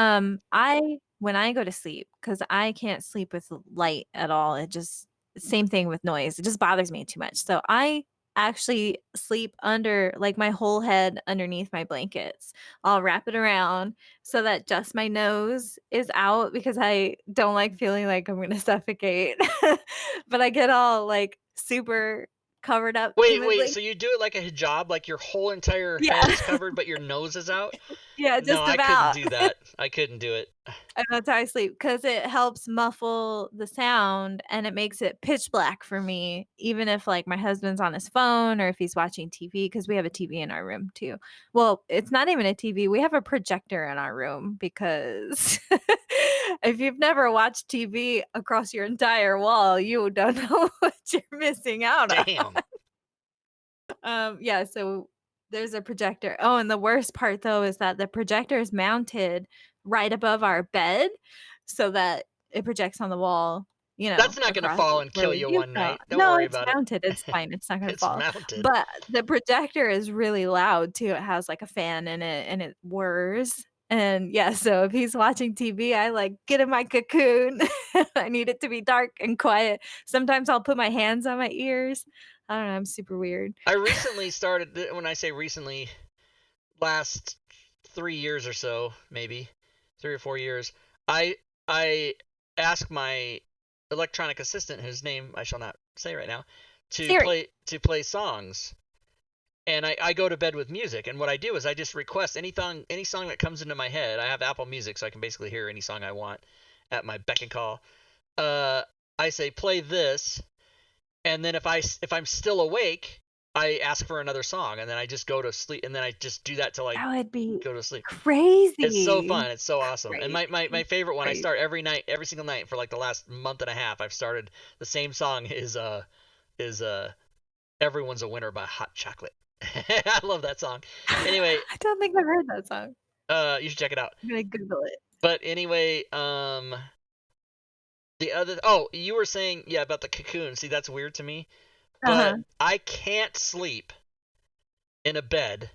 I when I go to sleep, because I can't sleep with light at all, it just same thing with noise, it just bothers me too much. So I actually sleep under like, my whole head underneath my blankets. I'll wrap it around so that just my nose is out because I don't like feeling like I'm gonna suffocate. But I get all, like, super covered up in Wait, my wait. blanket. So you do it like a hijab, like your whole entire Yeah. head is covered, but your nose is out? Yeah, No, just I couldn't about. do that. I couldn't do it. And that's how I sleep because it helps muffle the sound and it makes it pitch black for me, even if, like, my husband's on his phone or if he's watching TV, because we have a TV in our room too. Well, it's not even a TV, we have a projector in our room because if you've never watched TV across your entire wall, you don't know what you're missing out on. Damn. Yeah, so there's a projector. Oh, and the worst part though is that the projector is mounted right above our bed so that it projects on the wall, That's not gonna across fall and where kill we you do one so night. Don't no, worry it's about it. mounted, it's fine, it's not gonna It's fall. mounted. But the projector is really loud too, it has, like, a fan in it, and it whirs, and yeah, so if he's watching TV, I, like, get in my cocoon. I need it to be dark and quiet. Sometimes I'll put my hands on my ears. I don't know, I'm super weird. I recently started. When I say recently, last 3 years or so, maybe 3 or 4 years. I I asked my electronic assistant, whose name I shall not say right now, to Siri. play songs. And I go to bed with music, and what I do is I just request any song that comes into my head. I have Apple Music, so I can basically hear any song I want at my beck and call. Uh, I say play this, and then if I'm still awake, I ask for another song, and then I just go to sleep, and then I just do that till I That would be go to sleep. It's so crazy. fun. It's so awesome. And my Crazy, favorite one, I crazy. start every night, every single night for like the last month and a half. I've started the same song is Everyone's a Winner by Hot Chocolate. I love that song. Anyway, I don't think I've heard that song. you should check it out. I'm gonna Google it. But anyway, you were saying, yeah, about the cocoon. See, that's weird to me, but Uh-huh. I can't sleep in a bed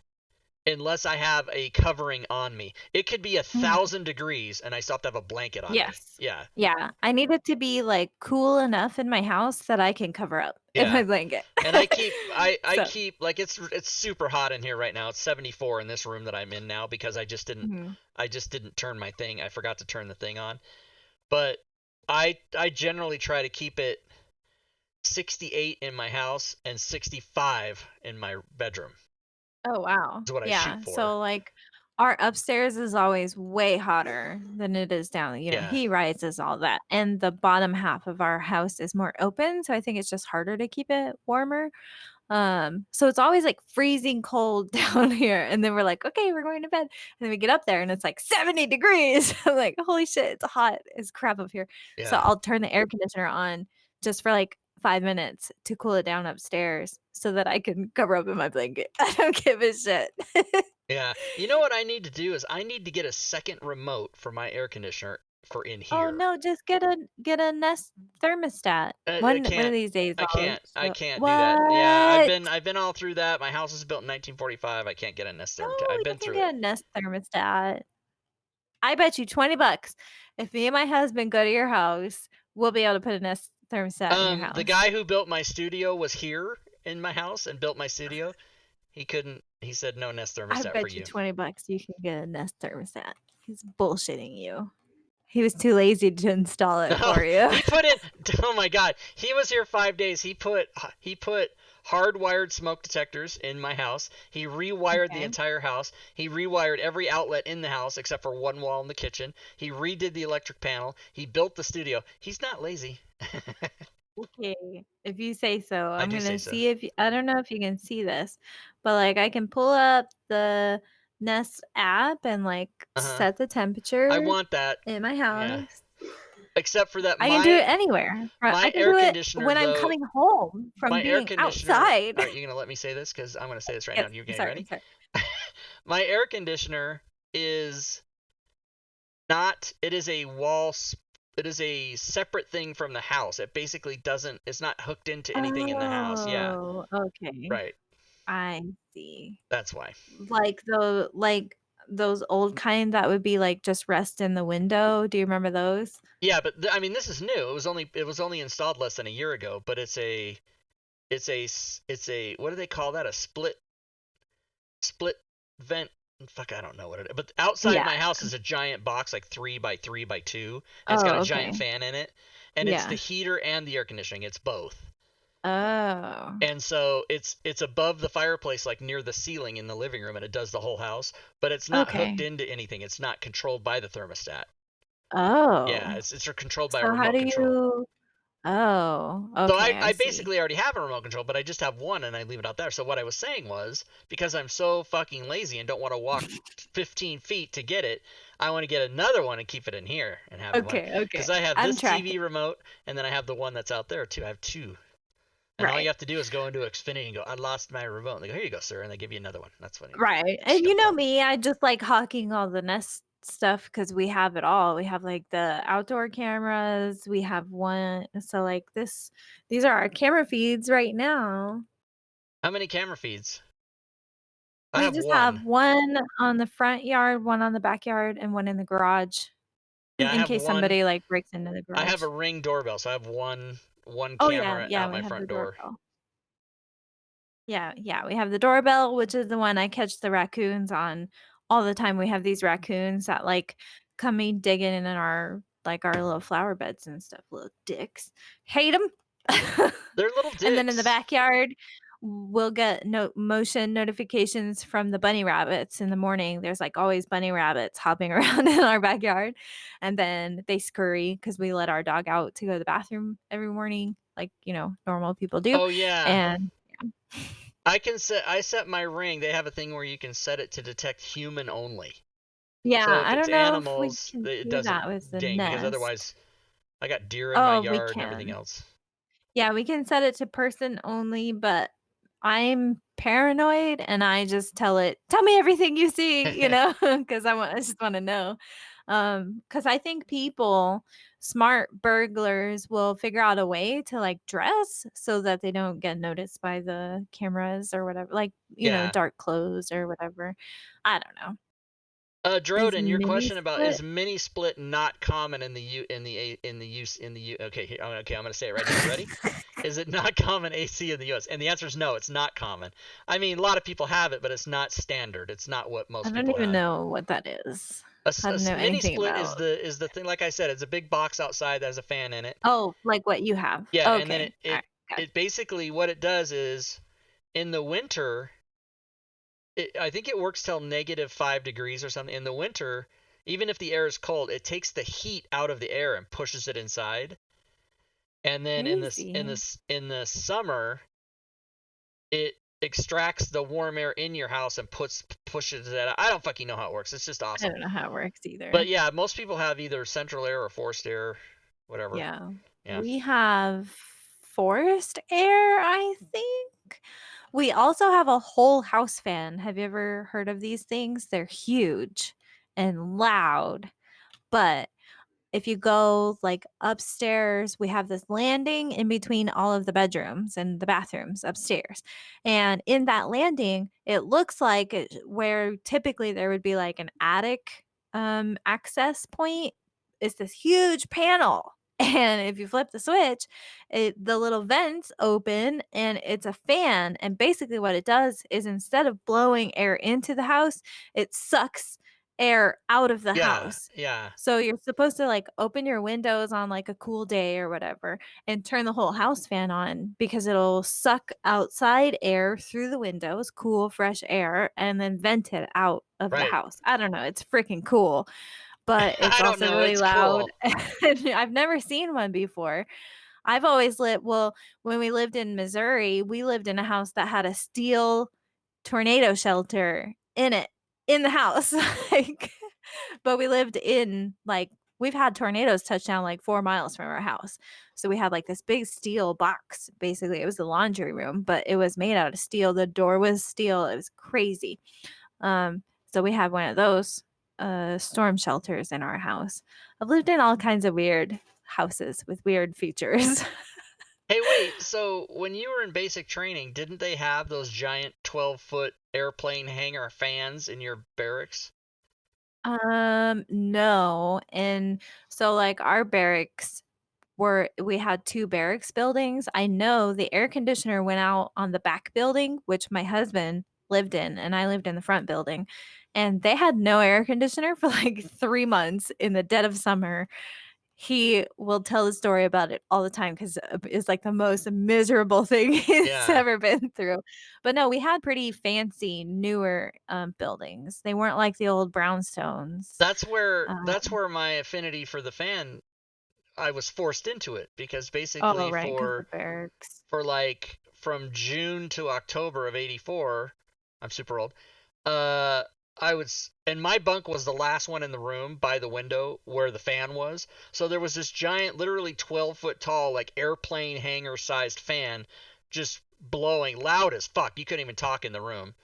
unless I have a covering on me. It could be a Mhm. 1,000 degrees and I still have to have a blanket on me. Yes. Yeah, Yeah, I need it to be, like, cool enough in my house that I can cover up in yeah. my blanket. And I So keep like it's super hot in here right now. It's 74 in this room that I'm in now because mhm. I just didn't turn my thing. I forgot to turn the thing on. But I generally try to keep it 68 in my house and 65 in my bedroom. Oh, wow. Is what I shoot Yeah, for. so, like, Our upstairs is always way hotter than it is down. Yeah. He rises all that, and the bottom half of our house is more open, so I think it's just harder to keep it warmer. So it's always like freezing cold down here, and then we're like, okay, we're going to bed. And then we get up there and it's like 70 degrees. I'm like, holy shit, it's hot as crap up here. So Yeah. I'll turn the air conditioner on just for like 5 minutes to cool it down upstairs so that I can cover up in my blanket. I don't give a shit. Yeah. You know what I need to do is I need to get a second remote for my air conditioner for in Oh here. no, just get a Nest thermostat. I One of can't. these days I I'll can't. I show. can't do that. Yeah, What? I've been all through that. My house was built in 1945. I can't get a Nest No, thermostat. I've you been can through it. get a Nest thermostat. I bet you $20 if me and my husband go to your house, we'll be able to put a Nest thermostat in your The house. guy who built my studio was here in my house and built my studio. He couldn't. He said no Nest I thermostat for bet you you. $20 you can get a Nest thermostat. He's bullshitting you. He was too lazy to install it No, for you. he put in. Oh my God, he was here 5 days. He put hardwired smoke detectors in my house. He rewired the Okay. entire house. He rewired every outlet in the house except for one wall in the kitchen. He redid the electric panel. He built the studio. He's not lazy. Okay, if you say so. I I'm do say gonna so. see if I don't know if you can see this, but like I can pull up the Nest app and like Uh huh. set the I temperature want that. in my Yeah. house. Except for that, I can do it anywhere. I my can air do it conditioner when I'm though. coming home from My air being conditioner. outside. All right, you gonna let me say this because I'm gonna say this right now. Yes, And you I'm getting sorry, I'm ready? sorry. My air conditioner is not. It is a it is a separate thing from the house. It basically doesn't. It's not hooked into anything in the house. Yeah. Oh, okay. Right. I see. That's why. Like those old kind that would be like just rest in the window. Do you remember those? Yeah, but I mean, this is new. It was only installed less than a year ago. But it's a what do they call that? A split vent. Fuck, I don't know what it is. But outside Yeah. my house is a giant box, like 3 by 3 by 2, and it's got Oh, a giant okay. fan in it, and it's the Yeah. heater and the air conditioning. It's both. Oh. And so it's above the fireplace, like near the ceiling in the living room, and it does the whole house. But it's not hooked Okay. into anything. It's not controlled by the thermostat. Yeah, Oh. it's controlled by a So how remote do control. you Oh, So okay, I I see. basically already have a remote control, but I just have one and I leave it out there. So what I was saying was, because I'm so fucking lazy and don't want to walk 15 feet to get it, I want to get another one and keep it in here and have one. Okay, Because okay. I have I'm this tracking. TV remote and then I have the one that's out there too. I have two. And all you Right. have to do is go into Xfinity and go, I lost my remote. And they go, here you go, sir. And they give you another one. That's funny. Right. Just And got you know that. me, I just like hawking all the Nest stuff because we have it all. We have like the outdoor cameras, we have one so like these are our camera feeds right now. How many camera feeds? I We have just have one. one on the front yard, one on the backyard, and one in the garage Yeah, I in have case one. somebody like breaks into the I have garage. a Ring doorbell, so I have one Oh yeah, camera yeah, out we my have the front door. doorbell. Yeah, yeah, we have the doorbell, which is the one I catch the raccoons on all the time. We have these raccoons that like come in digging in our like our little flower beds and stuff, little dicks. Hate them. They're little And then in the dicks. backyard, we'll get motion notifications from the bunny rabbits in the morning. There's like always bunny rabbits hopping around in our backyard. And then they scurry because we let our dog out to go to the bathroom every morning, like, normal people do. Oh yeah. And I set my Ring. They have a thing where you can set it to detect human only. So yeah, if I it's don't know if we animals, can it do that doesn't with the ding because Nest. otherwise I got deer in my Oh, we yard and everything can. else. Yeah, we can set it to person only, but I'm paranoid and I just tell it, "Tell me everything you see," because I just wanna know. Because I think smart burglars will figure out a way to, like, dress so that they don't get noticed by the cameras or whatever, like, Yeah. dark clothes or whatever. I don't know. Is Droden, your mini question about split is mini split not common in the U in the A in the use in the U okay, okay, I'm gonna say it right now. You ready? Is it not common AC in the US? And the answer is no, it's not common. I mean, a lot of people have it, but it's not standard. It's not what I most don't people even have. know what that is. I don't know Mini anything split about. is the thing. Like I said, it's a big box outside that has a fan in it. Oh, like what you have. Yeah, and then Okay. Alright, gotcha. it basically what it does is in the winter I think it works till -5 degrees or something. In the winter, even if the air is cold, it takes the heat out of the air and pushes it inside. And then Crazy. in the summer, it extracts the warm air in your house and pushes it out. I don't fucking know how it works. It's just I awesome. don't know how it works But either. yeah, most people have either central air or forced air, whatever. Yeah. Yeah. We have forced air, I think. We also have a whole house fan. Have you ever heard of these things? They're huge and loud, but if you go like upstairs, we have this landing in between all of the bedrooms and the bathrooms upstairs. And in that landing, it looks like where typically there would be like an attic access point is this huge panel. And if you flip the switch, the little vents open and it's a fan. And basically, what it does is instead of blowing air into the house, it sucks air out of the Yeah, house. yeah. So you're supposed to, like, open your windows on, like, a cool day or whatever and turn the whole house fan on because it'll suck outside air through the windows, cool, fresh air, and then vent it out of the Right. house. I don't know, it's freaking cool, but it's I don't also know. really It's loud, cool. and I've never seen one before. I've always lived well, when we lived in Missouri, we lived in a house that had a steel tornado shelter in it, in the house, like but we lived in, like we've had tornadoes touch down, like, 4 miles from our house. So we had, like, this big steel box, basically, it was the laundry room, but it was made out of steel, the door was steel, it was crazy. So we had one of those, storm shelters in our house. I've lived in all kinds of weird houses with weird features. Hey, wait. So when you were in basic training, didn't they have those giant 12-foot airplane hangar fans in your barracks? No, and so, like, our barracks we had 2 barracks buildings. I know the air conditioner went out on the back building, which my husband lived in, and I lived in the front building, and they had no air conditioner for, like, 3 months in the dead of summer. He will tell the story about it all the time 'cause, it's, like, the most miserable thing he's Yeah. ever been through. But no, we had pretty fancy, newer, buildings. They weren't like the old brownstones. That's where my affinity for the fan, I was forced into it because Oh, basically right, 'cause the barracks. for like from June to October of 84, I'm super old. Uh I was and my bunk was the last one in the room by the window where the fan was. So there was this giant literally 12-foot tall like airplane hangar sized fan just blowing loud as fuck. You couldn't even talk in the room.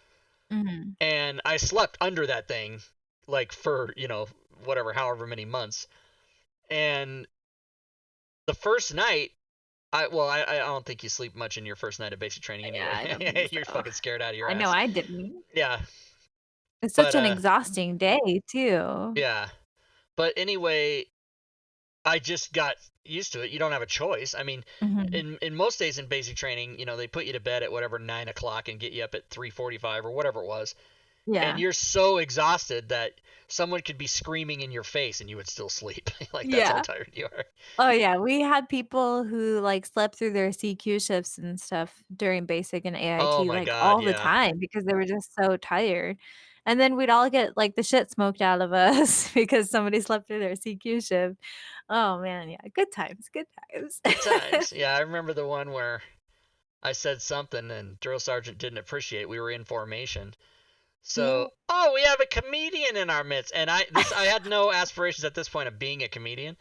Mhm. And I slept under that thing like for, whatever however many months. And the first night I don't think you sleep much in your first night of basic training Yeah, I don't anyway. think You're so. fucking scared out of your I know ass. I didn't. Yeah. It's such But an exhausting day too. yeah. But anyway, I just got used to it. You don't have a choice. I mean, Mhm. in most days in basic training, they put you to bed at whatever 9 o'clock and get you up at 3:45 or whatever it was, and Yeah. you're so exhausted that someone could be screaming in your face and you would still sleep. Like that's how Yeah. tired you are. Oh, yeah, we had people who, like, slept through their CQ shifts and stuff during basic and Oh AIT, my like, god, all the yeah. time because they were just so tired, and then we'd all get, like, the shit smoked out of us because somebody slept through their CQ shift. Oh, man, yeah, good times, good times. Good times. Yeah, I remember the one where I said something and drill sergeant didn't appreciate. We were in formation. Yeah. So, oh, we have a comedian in our midst, and I had no aspirations at this point of being a comedian.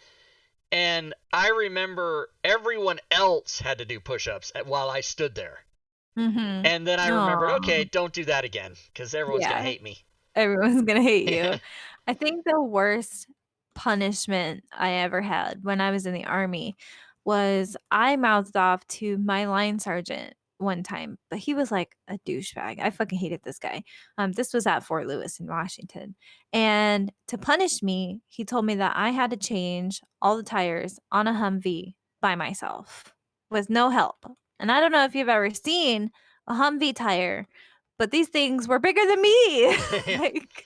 And I remember everyone else had to do push-ups while I stood there. Mhm. And then I remembered, okay, Aw. don't do that again because everyone's gonna Yeah. hate me. Everyone's gonna hate you. I think the worst punishment I ever had when I was in the army was I mouthed off to my line sergeant one time, but he was like a douchebag. I fucking hated this guy. This was at Fort Lewis in Washington. And to punish me, he told me that I had to change all the tires on a Humvee by myself with no help. And I don't know if you've ever seen a Humvee tire, but these things were bigger than me. Like,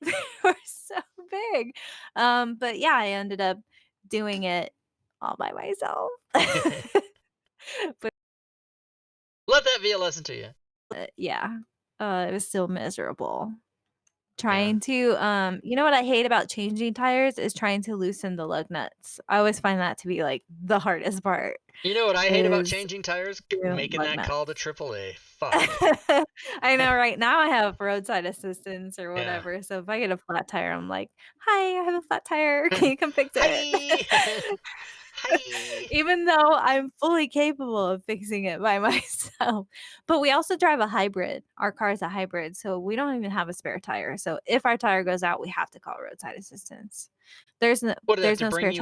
they were so big. But yeah, I ended up doing it all by myself. But, Let that be a lesson to you. yeah. it was still miserable. Yeah. Trying to, you know what I hate about changing tires is trying to loosen the lug nuts. I always find that to be, like, the hardest part You know what I hate about is changing tires? doing Making lug that nuts. call to AAA. Fuck. I know right now I have roadside assistance or Yeah. whatever, so if I get a flat tire, I'm like, "Hi, I have a flat tire. Can you come fix it?" Hi. Hi. Even though I'm fully capable of fixing it by myself. But we also drive a hybrid. Our car is a hybrid, so we don't even have a spare tire. So if our tire goes out, we have to call roadside assistance. There's no What do they have there's to no bring spare you